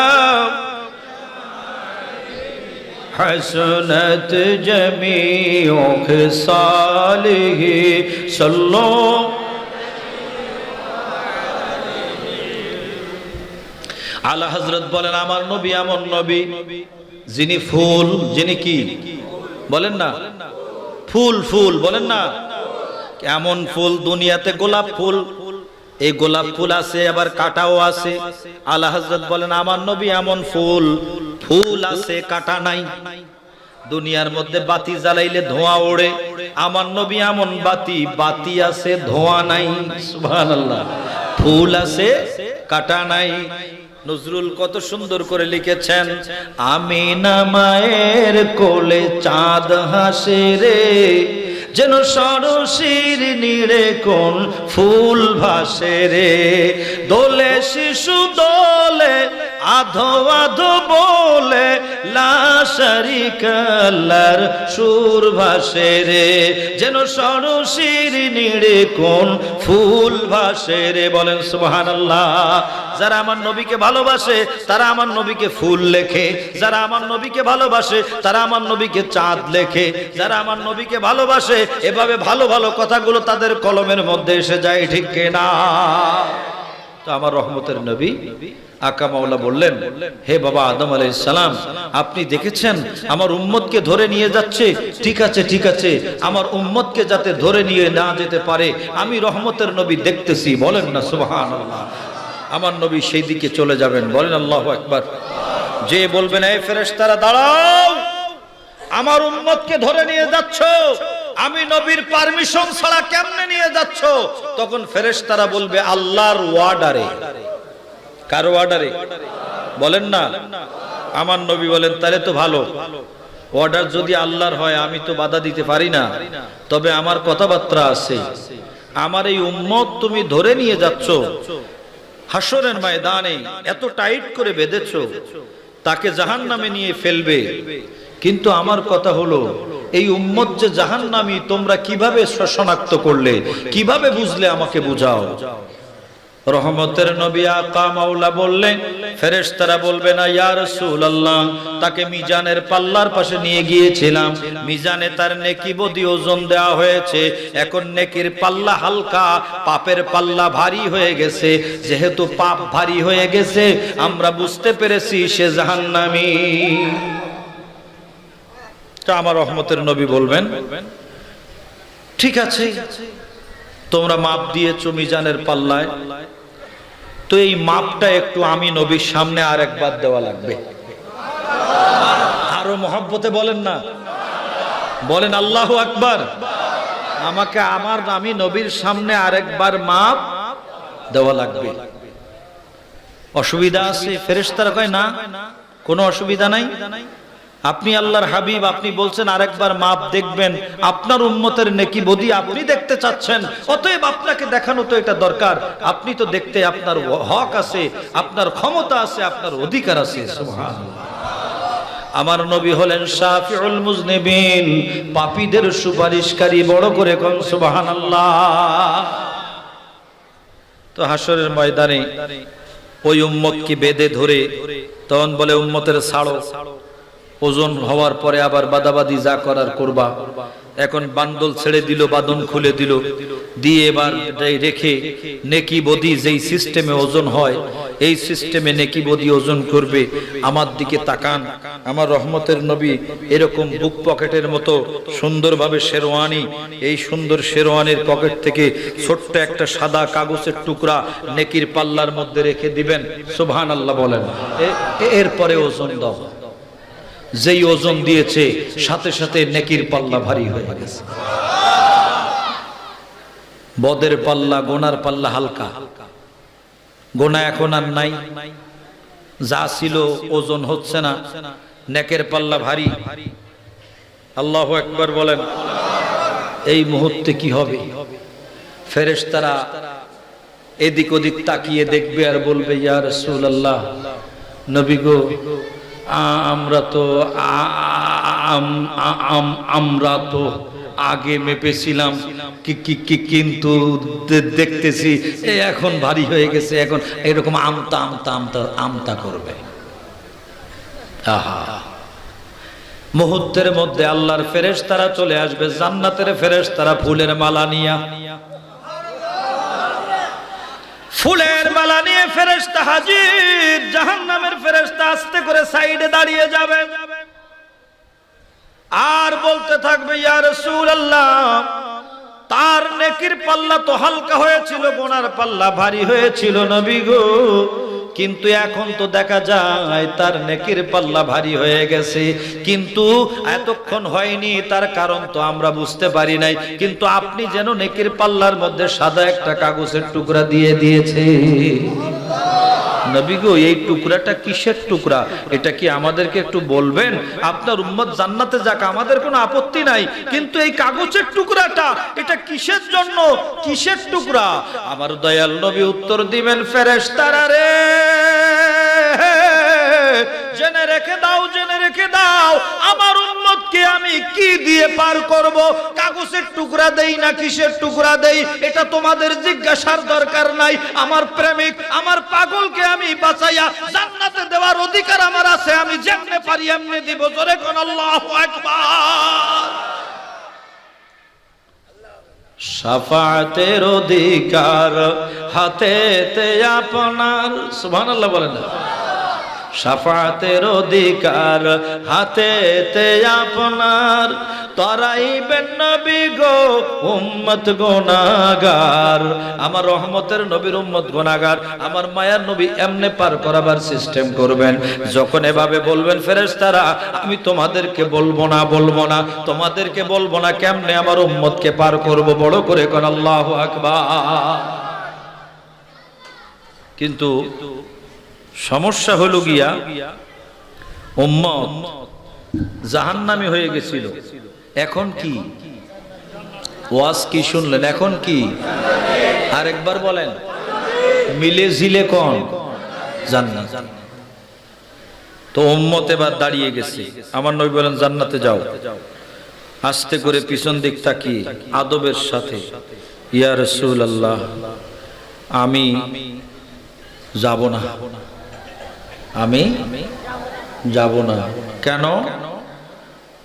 हसनत जमीउ खिसालिही सल्लो। আলা হযরত বলেন, আমার নবী এমন নবী যিনি ফুল, যিনি কি বলেন না, ফুল, ফুল বলেন না, এমন ফুল দুনিয়াতে গোলাপ ফুল, এই গোলাপ ফুল আছে আবার কাঁটাও আছে। আলা হযরত বলেন, আমার নবী এমন ফুল, ফুল আছে কাঁটা নাই। দুনিয়ার মধ্যে বাতি জ্বালাইলে ধোঁয়া ওড়ে, আমার নবী এমন বাতি, বাতি আছে ধোঁয়া নাই। সুবহানাল্লাহ। ফুল আছে কাঁটা নাই। নজরুল কত সুন্দর করে লিখেছেন, আমিনা মায়ের কোলে চাঁদ হাসে রে, যেন সরসির নীড়ে কোন ফুল ভাসে রে, দোলে শিশু দোলে আধো আধো বলে, লা শারিকা লার সুর ভাসে রে, যেন সরসির নীড়ে কোন ফুল ভাসে রে। বলেন সুবহানাল্লাহ। যারা আমার নবীকে ভালোবাসে তারা আমার নবীকে ফুল লেখে, যারা আমার নবীকে ভালোবাসে তারা আমার নবীকে চাঁদ লেখে, যারা আমার নবীকে ভালোবাসে এভাবে ভালো ভালো কথাগুলো তাদের কলমের মধ্যে এসে যায়, ঠিক না? তো আমার রহমতের নবী আকা মাওলা বললেন, হে বাবা আদম আলাইহিস সালাম, আপনি দেখেছেন আমার উম্মতকে ধরে নিয়ে যাচ্ছে, ঠিক আছে ঠিক আছে, আমার উম্মতকে যাতে ধরে নিয়ে না যেতে পারে আমি রহমতের নবী দেখতেছি। বলেন না সুবহানাল্লাহ। আমার নবী সেই দিকে চলে যাবেন, বলেন আল্লাহু আকবার। যে বলবেন, এই ফেরেশতারা দাঁড়াও, আমার উম্মতকে ধরে নিয়ে যাচ্ছ, আমি নবীর পারমিশন ছাড়া কেমনে নিয়ে যাচ্ছ? তখন ফেরেশতারা বলবে, আল্লাহর ওয়ার্ডারে। কার ওয়ার্ডারে? বলেন না। আমার নবী বলেন, তাহলে তো ভালো, অর্ডার যদি আল্লাহর হয় আমি তো বাধা দিতে পারি না, তবে আমার কথাবার্তা আছে। আমার এই উম্মত তুমি ধরে নিয়ে যাচ্ছ, হাসরের ময়দানে এত টাইট করে বেঁধেছো, তাকে জাহান্নামে নিয়ে ফেলবে। কিন্তু আমার কথা হলো, এই উম্মত যে জাহান্নামী তোমরা কিভাবে শনাক্ত করলে, কিভাবে বুঝলে, আমাকে বুঝাও। রহমতের নবী আকা মাওলা বললেন, ফেরেশতারা বলবে না ইয়া রাসূলুল্লাহ, তাকে মিজানের পাল্লার পাশে নিয়ে গিয়েছিলাম, মিজানে তার নেকি বদি ওজন দেওয়া হয়েছে, এখন নেকির পাল্লা হালকা, পাপের পাল্লা ভারী হয়ে গেছে। যেহেতু পাপ ভারী হয়ে গেছে, আমরা বুঝতে পেরেছি সে জাহান্নামী। তা আমার রহমতের নবী বলবেন, ঠিক আছে, তোমরা মাপ দিয়েছো মিজানের পাল্লায়, তো এই মাপটা একটু আমি নবীর সামনে আরেকবার দেওয়া লাগবে। আরো মহব্বতে বলেন না, বলেন আল্লাহু আকবার। আমাকে আমি নবীর সামনে আরেকবার মাপ দেওয়া লাগবে। অসুবিধা আছে? ফেরেশতারা কয় না, কোনো অসুবিধা নাই। আপনি আল্লাহর হাবিব, আপনি বলছেন আরেকবার মাপ দেখবেন, আপনার উম্মতের নেকি বদি আপনি দেখতে চাচ্ছেন, অতএব আপনাকে দেখানো তো এটা দরকার। আপনি তো দেখতে, আপনার হক আছে, আপনার ক্ষমতা আছে, আপনার অধিকার আছে। সুবহানাল্লাহ। আমার নবী হলেন শাফিউল মুজনিবিন, পাপীদের সুপারিশকারী। বড় করে কোন সুবহানাল্লাহ। তো হাসরের ময়দানে ওই উম্মতকে বেঁধে ধরে তখন বলে, উম্মতের ছাড়ো, ওজন হওয়ার পরে আবার বাদাবাদি যা করার করবা। এখন বান্দল ছেড়ে দিল, বাদন খুলে দিল, দিয়ে এবার রেখে নেকি বদি যেই সিস্টেমে ওজন হয়, এই সিস্টেমে নেকি বদি ওজন করবে। আমার দিকে তাকান, আমার রহমতের নবী এরকম বুক পকেটের মতো সুন্দরভাবে শেরওয়ানি, এই সুন্দর শেরওয়ানির পকেট থেকে ছোট্ট একটা সাদা কাগজের টুকরা নেকির পাল্লার মধ্যে রেখে দিবেন। সুবহানাল্লাহ বলেন। এরপরে ওজন দাও। যেই ওজন দিয়েছে, সাথে সাথে নেকির পাল্লা ভারী হয়ে গেছে। বদের পাল্লা, গোনার পাল্লা হালকা, গোনা এখন আর নাই, যা ছিল ওজন হচ্ছে না, নেকের পাল্লা ভারী। আল্লাহু আকবার বলেন। এই মুহূর্তে কি হবে? ফেরেশতারা এদিক ওদিক তাকিয়ে দেখবে আর বলবে, ইয়া রাসূলুল্লাহ, নবী গো, আমরা তো আগে মেপেছিলাম, কিন্তু দেখতেছি এখন ভারী হয়ে গেছে, এখন এরকম আমতা আমতা আমতা আমতা করবে। আহা, মুহূর্তের মধ্যে আল্লাহর ফেরেশতারা চলে আসবে, জান্নাতের ফেরেশতারা ফুলের মালা নিয়া, ফুলের মালা নিয়ে ফেরেশতা হাজির। জাহান্নামের ফেরেশতা আস্তে করে সাইডে দাঁড়িয়ে যাবে আর বলতে থাকবে, ইয়া রাসূলুল্লাহ, তার নেকির পাল্লা তো হালকা হয়েছিল, গোনার পাল্লা ভারী হয়েছিল নবী গো, কিন্তু এখন তো দেখা যায় তার নেকির পাল্লা ভারী হয়ে গেছে, কিন্তু এতক্ষণ হয়নি, তার কারণ তো আমরা বুঝতে পারি নাই, কিন্তু আপনি যেন নেকির পাল্লার মধ্যে সাদা একটা কাগজের টুকরা দিয়ে দিয়েছে। নবী গো, এই টুকরাটা কিসের টুকরা? এটা কি আমাদেরকে একটু বলবেন? আপনার উম্মত জান্নাতে যাক, আমাদের কোনো আপত্তি নাই, কিন্তু এই কাগজের টুকরাটা এটা কিসের জন্য, কিসের টুকরা? আমার দয়াল নবী উত্তর দিবেন, ফেরেশতারা রে, জেনে রেখে দাও, জেনে রেখে দাও, আমার উম্মতকে আমি কি দিয়ে পার করব? কাগজের টুকরা দেই না কিসের টুকরা দেই, এটা তোমাদের জিজ্ঞাসার দরকার নাই। আমার প্রেমিক, আমার পাগলকে আমি বাঁচাইয়া জান্নাতে দেওয়ার অধিকার আমার আছে, আমি যেমনে পারি এমনি দিব। জোরে কোন আল্লাহু আকবার। শাফাতের অধিকার হাতেতে আপনার। সুবহানাল্লাহ বলেন না। শাফাতের অধিকার হাতেতে আপনার, তরাইবেন নবী গো উম্মত গুনাহগার। আমার রহমতের নবীর উম্মত গুনাহগার, আমার মায়ার নবী এমনে পার করাবার সিস্টেম করবেন। যখন এভাবে বলবেন ফেরেশতারা, আমি তোমাদেরকে বলবো না, বলবো না, তোমাদেরকে বলবো না, কেমনে আমার উম্মতকে পার করব? বড় করে কোন আল্লাহু আকবার। কিন্তু সমস্যা হলো গিয়া, উম্মত জাহান্নামী হয়ে গেছিল, এখন কি? ওয়াজ কি শুনলেন? এখন কি? আরেকবার বলেন। মিলে ঝিলে কোন জান্নাত। তো উম্মত এবার দাঁড়িয়ে গেছে, আমার নবী বলেন জান্নাতে যাও। আস্তে করে পিছন দিক তাকিয়ে আদবের সাথে, ইয়া রাসূলুল্লাহ আমি যাব না, আমি যাব না। কেন?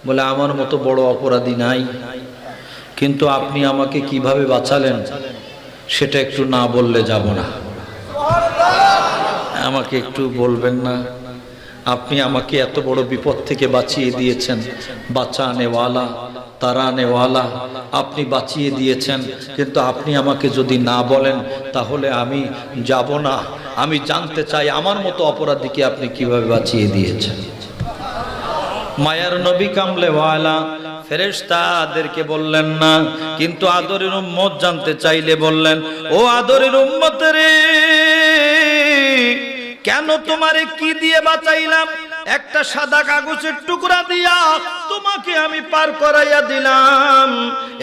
বলে আমার মতো বড় অপরাধী নাই, কিন্তু আপনি আমাকে কিভাবে বাঁচালেন সেটা একটু না বললে যাব না। আমাকে একটু বলবেন না? আপনি আমাকে এত বড় বিপদ থেকে বাঁচিয়ে দিয়েছেন, বাঁচানেওয়ালা তারানেওয়ালা, আপনি বাঁচিয়ে দিয়েছেন, কিন্তু আপনি আমাকে যদি না বলেন তাহলে আমি যাব না। আমি জানতে চাই আমার মতো অপরাধীকে আপনি কিভাবে বাঁচিয়ে দিয়েছেন। মায়ার নবী কামলেওয়ালা ফেরেশতাদেরকে বললেন না, কিন্তু আদরের উম্মত জানতে চাইলে বললেন, ও আদরের উম্মত রে, কেন তোমারে কি দিয়ে বাঁচাইলাম? একটা সাদা কাগজের টুকরা দিয়া তোমাকে আমি পার করাইয়া দিলাম।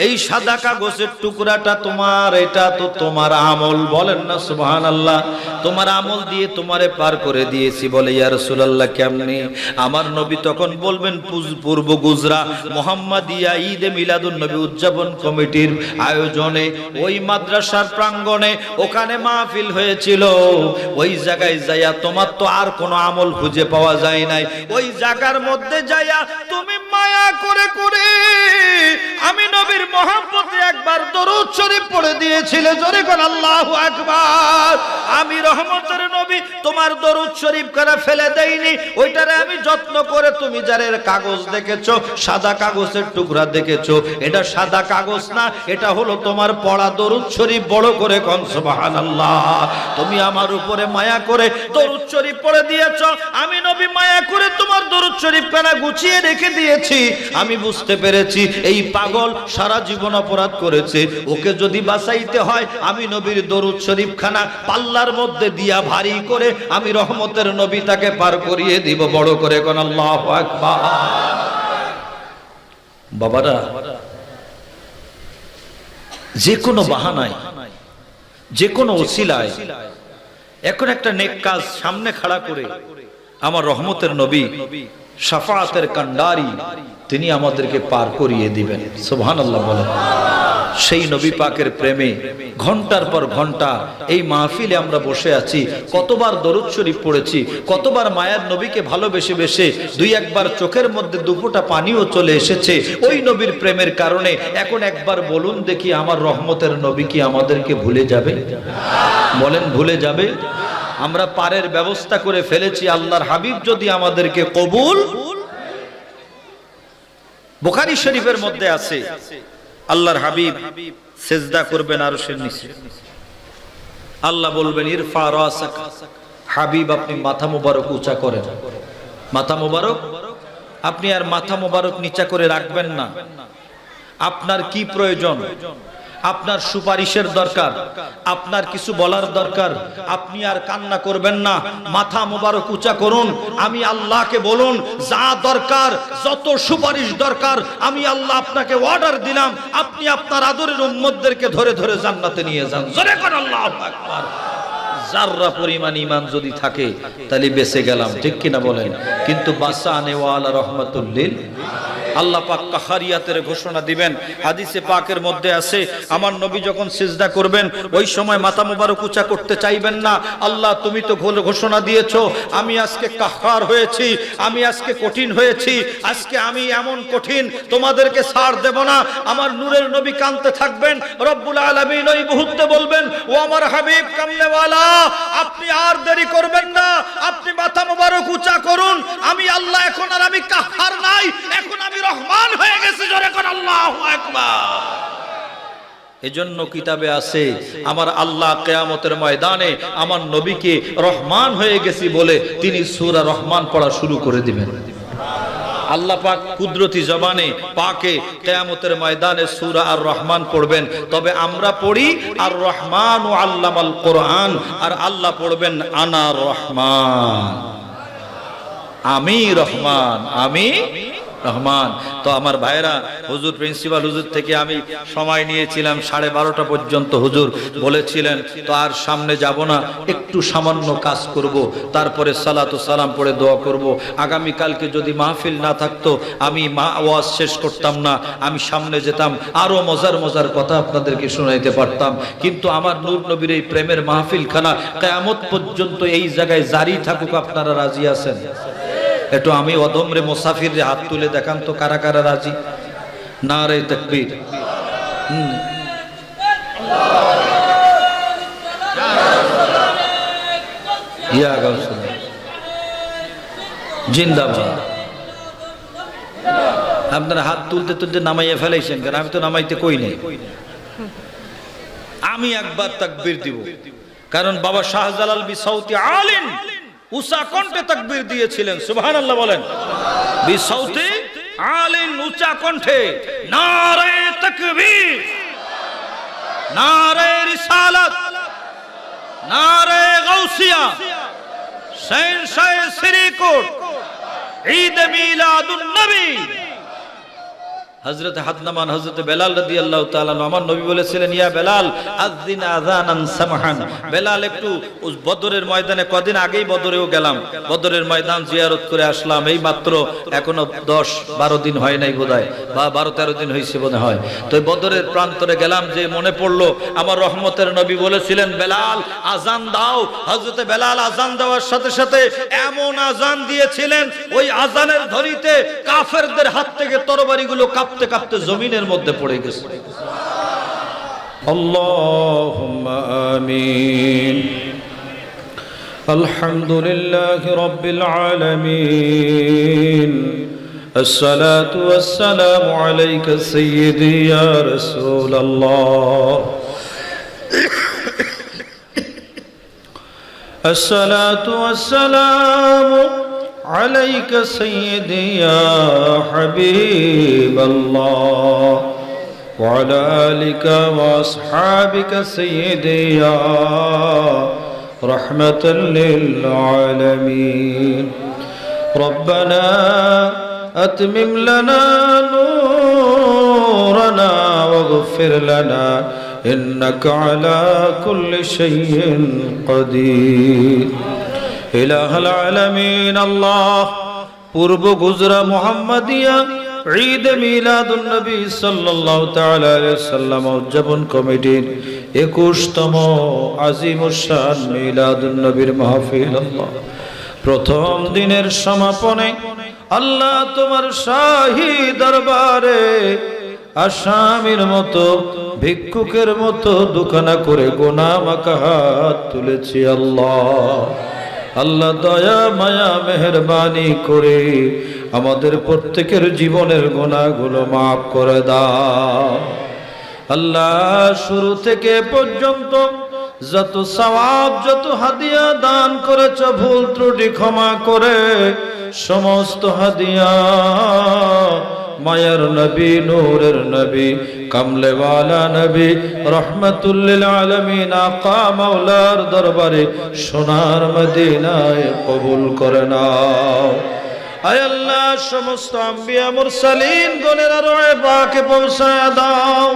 এই সাদা কাগজের টুকরাটা তোমার, এটা তো তোমার আমল। বলেন না সুবহানাল্লাহ। তোমার আমল দিয়ে তোমারে পার করে দিয়েছি। বলে ইয়া রাসূলুল্লাহ কেমনে? আমার নবী তখন বলবেন, পূর্ব গুজরা মুহাম্মাদিয়া ঈদে মিলাদুন নবী উদযাপন কমিটির আয়োজনে ওই মাদ্রাসার প্রাঙ্গণে ওখানে মাহফিল হয়েছিল। ওই জায়গায় যাইয়া তোমার তো আর কোনো আমল খুঁজে পাওয়া যায় নাই। ওই জায়গার মধ্যে যাইয়া তুমি মায়া করে করে আমি নবীর মহব্বতে একবার দরুদ শরীফ পড়ে দিয়েছিলে। জোরে কোন আল্লাহু আকবার। আমি রহমতের নবী তোমার দরুদ শরীফ করে ফেলে দেইনি, ওইটারে আমি যত্ন করে, তুমি যারের কাগজ দেখেছো, সাদা কাগজের টুকরা দেখেছো, এটা সাদা কাগজ না, এটা হলো তোমার পড়া দরুদ শরীফ। বড় করে কোন সুবহানাল্লাহ। তুমি আমার উপরে মায়া করে দরুদ শরীফ পড়ে দিয়েছো, আমি নবী মায়া করে তোমার দরুদ শরীফ খানা গুছিয়ে রেখে দিয়েছি। আমি বুঝতে পেরেছি এই পাগল সারা জীবন অপরাধ করেছে, ওকে যদি বাঁচাইতে হয় আমি নবীর দরুদ শরীফ খানা পাল্লার মধ্যে দিয়া ভারী করে আমি রহমতের নবী তাকে পার করিয়ে দিব। বড় করে কোন আল্লাহু আকবার। বাবারা, যে কোনো বাহানায়, যে কোনো ওসিলায় এখন একটা নেক কাজ সামনে খাড়া করে আমার রহমতের নবী শাফাআতের কান্ডারি তিনি আমাদেরকে পার করিয়ে দিবেন। সুবহানাল্লাহ বলেন। সেই নবী পাকের প্রেমে ঘন্টার পর ঘন্টা এই মাহফিলে আমরা বসে আছি। কতবার দরুদ শরীফ পড়েছি, কতবার মায়ার নবীকে ভালোবেসে বেসে দুই একবার চোখের মধ্যে দুফোঁটা পানিও চলে এসেছে ওই নবীর প্রেমের কারণে। এখন একবার বলুন দেখি, আমার রহমতের নবী কি আমাদেরকে ভুলে যাবে? বলেন, ভুলে যাবে? আমরা পারের ব্যবস্থা করে ফেলেছি, আল্লাহর হাবিব যদি আমাদেরকে কবুল। বুখারী শরীফের মধ্যে আছে আল্লাহর হাবিব সিজদা করবেন আরশের নিচে। আল্লাহ বলবেন, ইরফা রাসাক, হাবিব আপনি মাথা মোবারক উঁচা করেন। মাথা মোবারক আপনি আর মাথা মোবারক নিচা করে রাখবেন না। আপনার কি প্রয়োজন? আপনার সুপারিশের দরকার, আপনার কিছু বলার দরকার, আপনি আর কান্না করবেন না, মাথা মোবারক উঁচা করুন। আমি আল্লাহকে বলুন যা দরকার, যত সুপারিশ দরকার আমি আল্লাহ আপনাকে অর্ডার দিলাম, আপনি আপনার আদরের উম্মতদেরকে ধরে ধরে জান্নাতে নিয়ে যান। জোরে করে আল্লাহু আকবার। যাররা পরিমাণ ঈমান যদি থাকে তাহলে বেঁচে গেলাম, ঠিক কিনা বলেন? কিন্তু বাসানেওয়ালা রহমাতুল লিল আল্লাহ পাক কাহারিয়াতের ঘোষণা দিবেন। হাদিসে পাকের মধ্যে আছে, আমার নবী যখন সিজদা করবেন ওই সময় মাথা মোবারক উঁচা করতে চাইবেন না। আল্লাহ তুমি তো ঘোষণা দিয়েছো আমি আজকে কাহার হয়েছি, আমি আজকে কঠিন হয়েছি, আজকে আমি এমন কঠিন তোমাদেরকে ছাড় দেব না। আমার নূরের নবী কাঁদতে থাকবেন, রব্বুল আলামিন ওই মুহূর্তে বলবেন, ও আমার হাবিব কামলেওয়ালা আপনি আর দেরি করবেন না, আপনি মাথা মোবারক উঁচা করুন। আমি আল্লাহ এখন আর আমি কাহার নাই, এখন আমি রহমান হয়ে গেছে। জোরে করে আল্লাহু আকবার। এজন্য কিতাবে আছে আমার আল্লাহ কিয়ামতের ময়দানে আমার নবীকে রহমান হয়ে গেছি বলে তিনি সূরা রহমান পড়া শুরু করে দিবেন। আল্লাহ পাক কুদরতি জবানে পাকে কিয়ামতের ময়দানে সূরা আর রহমান পড়বেন। তবে আমরা পড়ি আর রহমান ও আল্লামাল কোরআন, আর আল্লাহ পড়বেন আনা রহমান, আমি রহমান, আমি রহমান। তো আমার ভাইরা, হুজুর প্রিন্সিপাল হুজুর থেকে আমি সময় নিয়েছিলাম 12:30 পর্যন্ত। হুজুর বলেছিলেন তো আর সামনে যাব না, একটু সামান্য কাজ করব, তারপরে সালাতু সালাম পড়ে দোয়া করব। আগামী কালকে যদি মাহফিল না থাকতো আমি ওয়াজ শেষ করতাম না, আমি সামনে যেতাম, আরো মজার মজার কথা আপনাদেরকে শোনাইতে পারতাম। কিন্তু আমার নূর নবীর এই প্রেমের মাহফিলখানা কিয়ামত পর্যন্ত এই জায়গায় জারি থাকুক। আপনারা রাজি আছেন? একটু আমি অদমরে মুসাফির হাত তুলে দেখান তো কারা কারা রাজি। নারে তাকবীর। ইয়া গাউসুল জিন্দাবাদ। আপনারা হাত তুলতে তুলতে নামাইয়া ফেলাইছেন কেন? আমি তো নামাইতে কই নাই। আমি একবার তাকবীর দিব, কারণ বাবা শাহজালাল বিসাউতি আলিন উঁচা কণ্ঠে তাকবীর দিয়েছিলেন। সুবহানাল্লাহ বলেন। বিসাউতি আলিন, উঁচা কণ্ঠে নারে তাকবীর, নারে রিসালাত, নারে গাউসিয়া, শাহ শ্রীকোট, ঈদ মিলাদুন নবী। হযরত হাদনামান হযরত বেলাল রাদিয়াল্লাহু তাআলা আমার নবী বলেছিলেন, ইয়া বেলাল আযিন আযানান সামহান। বেলাল একটু বদরের ময়দানে, কদিন আগেই বদরেও গেলাম, বদরের ময়দান জিয়ারত করে আসলাম এই মাত্র, এখনো 10-12 দিন হয় নাই বোধহয়, বা 12-13 দিন হয়েছে বোধহয় হয়। তো বদরের প্রান্তরে গেলাম, যে মনে পড়লো আমার রহমতের নবী বলেছিলেন বেলাল আযান দাও। হযরত বেলাল আযান দেওয়ার সাথে সাথে এমন আযান দিয়েছিলেন, ওই আযানের ধ্বনিতে কাফেরদের হাত থেকে তরবারিগুলো কাঁপতে কাঁপতে জমিনের মধ্যে পড়ে গেছে। আল্লাহুম্মা আমিন। আলহামদুলিল্লাহি রাব্বিল আলামিন। আসসালাতু ওয়াসসালামু আলাইকা সাইয়্যিদি ইয়া রাসূলুল্লাহ। আসসালাতু ওয়াসসালামু عليك سيدي يا حبيب الله، وعلى آلك وأصحابك سيدي يا رحمة للعالمين. ربنا أتمم لنا نورنا واغفر لنا إنك على كل شيء قدير. ইলাহুল আলামিন আল্লাহ, পূর্ব গুজরা মুহাম্মাদিয়া ঈদ মিলাদুন নবী সাল্লাল্লাহু তাআলা আলাইহি সাল্লাম উদযাপন কমিটির 21তম আজিমুশ শান মিলাদুন নবীর মাহফিল আল্লাহ, প্রথম দিনের সমাপনে আল্লাহ তোমার শাহী দরবারে আসামীর মতো, ভিক্ষুকের মতো দুখানা করে গুনাহ মাখা হাত তুলেছি আল্লাহ। আল্লাহ দয়া মায়া মেহেরবানি করে আমাদের প্রত্যেকের জীবনের গুনাহগুলো মাফ করে দাও আল্লাহ। শুরু থেকে পর্যন্ত যত সওয়াব, যত হাদিয়া দান করেছ, ভুল ত্রুটি ক্ষমা করে সমস্ত হাদিয়া মায়ার নবী, নূরের নবী, কামলেওয়ালা নবী, রহমাতুল লিল আলামিন আকা মাওলার দরবারে সোনার মদিনায় কবুল করে নাও। আয় আল্লাহ, সমস্ত আম্বিয়া মুরসালিন গণের রয়ে পাকে পৌঁছায় দাও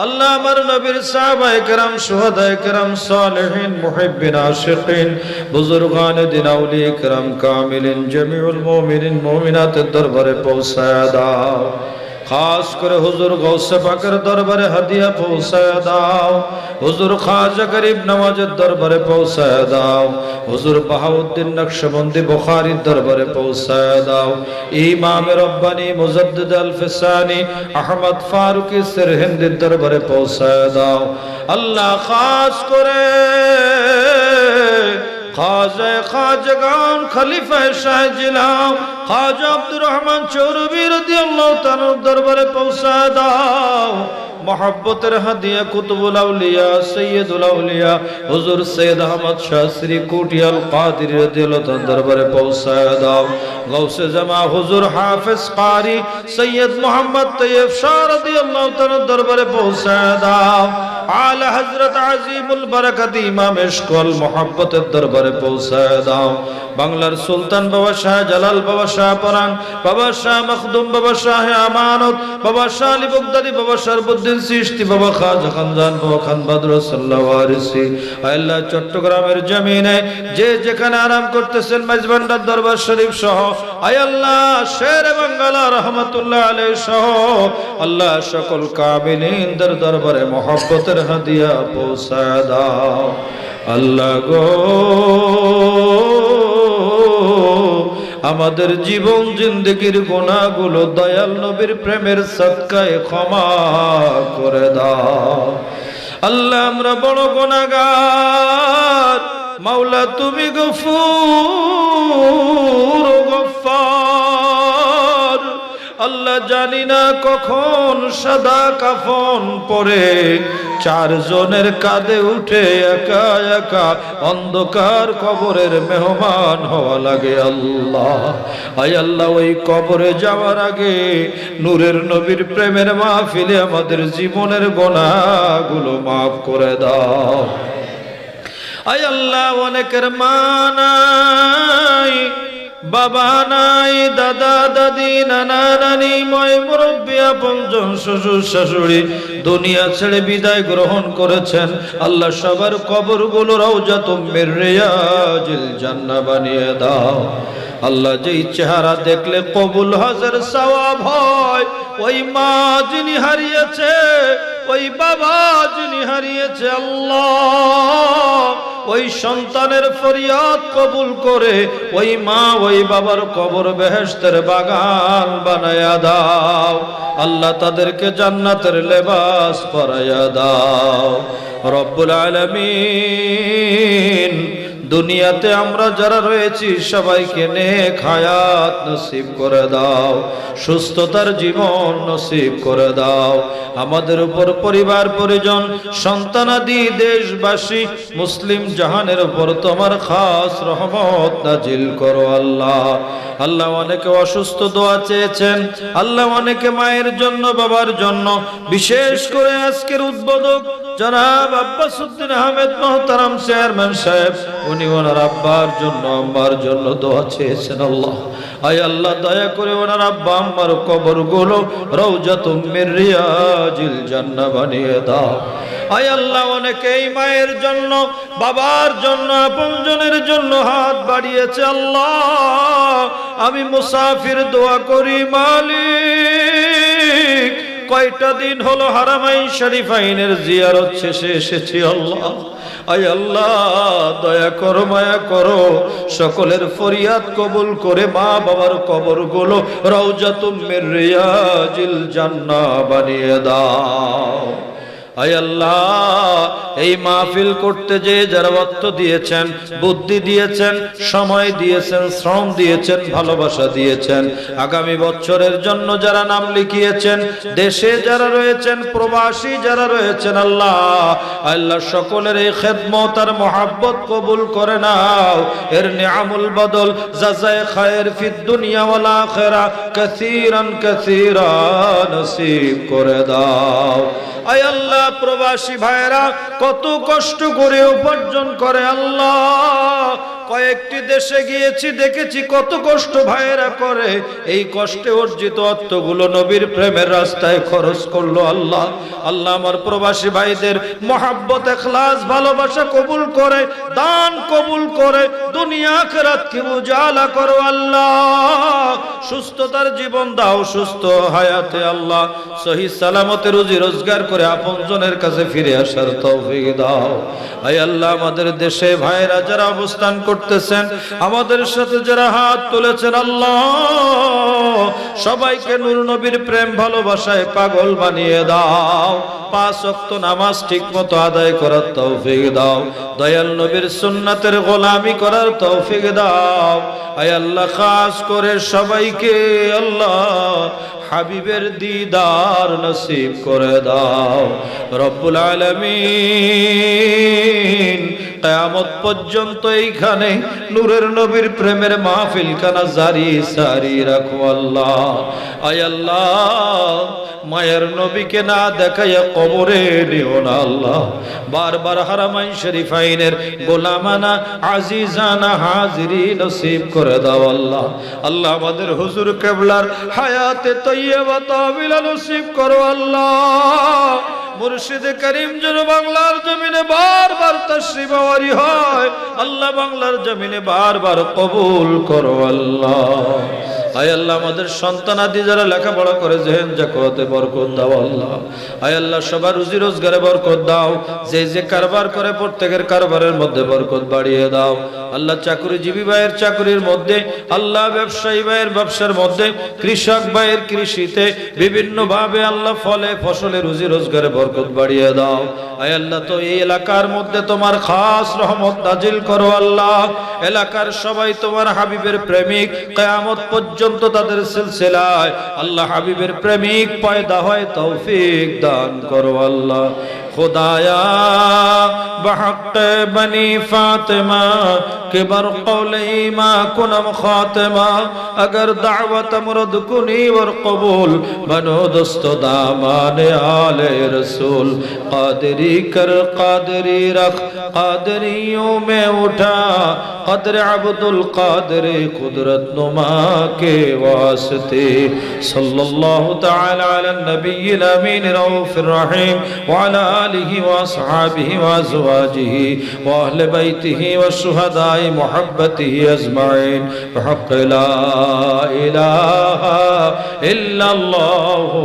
আল্লাহ। আমার নবীর সাহাবায়ে কেরাম, শুহাদায়ে কেরাম, সালেহিন, মুহিব্বিন, আশিকিন, বুজুরগানে দিন, আউলিয়া কেরাম, কামিলিন, জামিউল মুমিনিন মুমিনাতের দরবারে পৌঁছায় দাও। খাস করে হুজুর গৌসে পাকের দরবারে হাদিয়া পৌঁছায় দাও। হুজুর খাজা গরিব নওয়াজের দরবারে পৌঁছায় দাও। হুজুর বাহাউদ্দিন নকশবন্দি বুখারীর দরবারে পৌঁছায় দাও। ইমাম রব্বানি মুজাদ্দিদ আল ফিসানি আহমদ ফারুকি সিরহিন্দির দরবারে পৌঁছায় দাও আল্লাহ। খাস করে খাজা খাজগান খলিফা শাহ জিলাম খাজা আব্দুর রহমান চৌরবি রাদিয়াল্লাহু তাআলার দরবারে পৌঁছায় দাও। মোহাব্বতের হাদিয়া কুতুবুল আউলিয়া সৈয়দুল আউলিয়া হুজুর সৈয়দ আহমদ শাহ শ্রী কুটিয়াল কাদেরী রাদিয়াল্লাহু তাআলা দরবারে পৌঁছায় দাও। গৌসে জামা হুজুর হাফেজ কারি সৈয়দ মোহাম্মদ তৈয়ব শাহ রাদিয়াল্লাহু তাআলা দরবারে পৌঁছায় দাও। আলা হযরত আজিমুল বারাকাত ইমাম ইশকুল মোহাব্বতের দরবারে পৌঁছায় দাও। বাংলার সুলতান বাবা শাহ জালাল, বাবা শাহ পরান, বাবা শাহ মখদুম, বাবা শাহ আমানত, বাবা শাহ আলী বগদাদি, বাবা শরফুদ্দিন চিশতি, বাবা খাজা খানজান, বাবা খান বদর সাল্লাল্লাহু আলাইহি। আল্লাহ চট্টগ্রামের জমিনে যে যেখানে আরাম করতেছেন মেজবান্ডার দরবার শরীফ সহ, আয় আল্লাহ শের বাংলা রহমাতুল্লাহ আলাইহি সহ আল্লাহ সকল কামিলিনদের দরবারে মহব্বতের হাদিয়া পৌঁছায় দাও। আল্লাহ গো আমাদের জীবন জিন্দেগির গুনাহগুলো দয়াল নবীর প্রেমের সদকায়ে ক্ষমা করে দাও। আল্লাহ আমরা বড় গুনাহগার, মাওলা তুমি গফুর গফফার। আল্লাহ জানি না কখন সাদা কাফন পরে চারজনের কাঁধে উঠে একা একা অন্ধকার কবরের মেহমান হওয়া লাগে। আল্লাহ আয় আল্লাহ ওই কবরে যাওয়ার আগে নূরের নবীর প্রেমের মাহফিলে আমাদের জীবনের গুনাহগুলো মাফ করে দাও। আয় আল্লাহ অনেকের মা নাই, বাবা নাই, দাদা দাদি, নানা নানি, ময় মুরব্বী, আপনজন, শ্বশুর শাশুড়ি দুনিয়া ছেড়ে বিদায় গ্রহণ করেছেন। আল্লাহ সবার কবরগুলো রওজাতুম মির রিয়াজিল জান্নাহ বানিয়ে দাও। আল্লাহ যেই চেহারা দেখলে কবুল হজের সওয়াব হয়, ওই মা যিনি হারিয়েছে, ওই বাবা যিনি হারিয়েছে, আল্লাহ ওই সন্তানের ফরিয়াদ কবুল করে ওই মা ওই বাবার কবর বেহেশতের বাগান বানায়া দাও। আল্লাহ তাদেরকে জান্নাতের লেবাস পরাইয়া দাও। রব্বুল আলামিন দুনিয়াতে আমরা যারা রয়েছি সবাইকে নেক হায়াত নসিব করে দাও, সুস্থতার জীবন নসিব করে দাও। আমাদের উপর পরিবার পরিজন সন্তানাদি দেশবাসী মুসলিম জাহানের উপর তোমার খাস রহমত নাজিল করো। আল্লাহ আল্লাহ অনেকে অসুস্থ দোয়া চেয়েছেন, আল্লাহ অনেকে মায়ের জন্য, বাবার জন্য, বিশেষ করে আজকের উদ্বোধক জনাব আব্বাসউদ্দিন আহমেদ মোহতারাম চেয়ারম্যান সাহেব, উনি ওনার আব্বার জন্য আম্মার জন্য দোয়া চেয়েছেন। আল্লাহ আয় আল্লাহ দয়া করে ওনার আব্বা আম্মার কবরগুলো রওজাতুম মির রিয়াজিল জান্নাহ বানিয়ে দাও। আয় আল্লাহ অনেকেই মায়ের জন্য, বাবার জন্য, আপনজনের জন্য হাত বাড়িয়েছে। আল্লাহ আমি মুসাফির দোয়া করি, মালিক কয়টা দিন হলো হারামাইন শরীফাইনের জিয়ারত শেষে এসেছি। আল্লাহ আয় আল্লাহ দয়া করো, মায়া করো, সকলের ফরিয়াদ কবুল করে মা বাবার কবরগুলো রওজাতুম মির রিয়াজিল জান্নাহ বানিয়ে দাও। আয় আল্লাহ এই মাহফিল করতে যে যারা অর্থ দিয়েছেন, বুদ্ধি দিয়েছেন, সময় দিয়েছেন, শ্রম দিয়েছেন, ভালোবাসা দিয়েছেন, আগামী বছরের জন্য যারা নাম লিখিয়েছেন, দেশে যারা রয়েছেন, প্রবাসী যারা রয়েছেন, আল্লাহ আল্লাহ সকলের এই খেদমত আর মহাব্বত কবুল করে নাও। এর নিয়ামুল বদল জাযায়ে খায়ের ফিদ দুনিয়া ওয়াল আখিরা কাসীরান কাসীরা নসিব করে দাও। আয় আল্লাহ প্রবাসী ভাইরা কত কষ্ট করে উপার্জন করে, আল্লাহ কয়েকটি দেশে গিয়েছি দেখেছি কত কষ্ট ভাইরা করে। এই কষ্টে অর্জিত অর্থগুলো নবীর প্রেমের রাস্তায় খরচ করলো। আল্লাহ আল্লাহ আমার প্রবাসী ভাইদের মহাব্বত, ইখলাস, ভালোবাসা কবুল করে, দান কবুল করে, দুনিয়া আখিরাতকে উজালা করো। আল্লাহ সুস্থতার জীবন দাও, সুস্থ হায়াতে আল্লাহ সহি সালামতে রুজি রোজগার করে আপনজনের কাছে ফিরে আসার তৌফিক দাও। আয় আল্লাহ আমাদের দেশে ভাইরা যারা অবস্থান করতেছেন, আমাদের সাথে যারা হাত তুলেছেন, আল্লাহ সবাইকে নূর নবীর প্রেম ভালোবাসায় পাগল বানিয়ে দাও। 5 ওয়াক্ত নামাজ ঠিকমতো আদায় করার তৌফিক দাও। দয়াল নবীর সুন্নাতের গোলামি করার তৌফিক দাও। আয় আল্লাহ খাস করে সবাইকে আল্লাহ হাবিবের দিদার নসিব করে দাও রব্বুল আলামিন। কিয়ামত পর্যন্ত এইখানে নূরের নবীর প্রেমের মাহফিল খানা জারি সারি রাখো আল্লাহ। আয় আল্লাহ, মায়ের নবীকে না দেখাইয়া কবরে নিও না আল্লাহ। বারবার হারামাইন শরীফাইনের গোলামানা আজিজানা হাজিরি নসিব করে দাও আল্লাহ। আল্লাহ আমাদের হুজুর কিবলার হায়াতে তৈয়বা তাবিলা নসিব করো আল্লাহ। মুর্শিদ করিম যেন বাংলার জমিনে বারবার তাশরীফ আওয়ারি হয় আল্লাহ, বাংলার জমিনে বারবার কবুল করো আল্লাহ। আয় আল্লাহ, আমাদের সন্তানাদি যারা লেখাপড়া করে জেহেন জাকতে বরকত দাও আল্লাহ। আয় আল্লাহ, সবার রুজি রোজগারে বরকত দাও। যে যে কারবার করে প্রত্যেকের কারবারের মধ্যে বরকত বাড়িয়ে দাও আল্লাহ। চাকরিজীবী ভাইয়ের চাকরির মধ্যে আল্লাহ, ব্যবসায়ী ভাইয়ের ব্যবসার মধ্যে, কৃষক ভাইয়ের কৃষিতে বিভিন্ন ভাবে আল্লাহ ফলে ফসলে রুজি রোজগারে বরকত বাড়িয়ে দাও। আয় আল্লাহ, তো এই এলাকার মধ্যে তোমার খাস রহমত নাজিল করো আল্লাহ। এলাকার সবাই তোমার হাবিবের প্রেমিক, কিয়ামত পর্যন্ত তাদের সিলসিলায় আল্লাহ হাবিবের প্রেমিক পয়দা হয় তৌফিক দান করো আল্লাহ। खुदाया बहक़ बनी फातिमा के बर क़ौले मा कुनम खातिमा अगर दावत मुरद कुनी वर कबूल बनो दोस्त दामान आले रसूल क़ादरी कर क़ादरी रख क़ादरियों में उठा क़द्र अब्दुल क़ादिर कुदरत नुमा के वास्ते सल्लल्लाहु तआला अला नबील अमीन रऊफ़िर रहीम व अला आलिहि व अस्हाबिहि व अज़वाजिहि व अहले बैतिहि व शुहदाए मुहब्बतिहि अजमाइन बहक़ ला इलाहा इल्लल्लाहु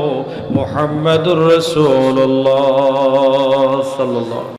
मुहम्मदुर रसूलुल्लाह सल्लल्लाहु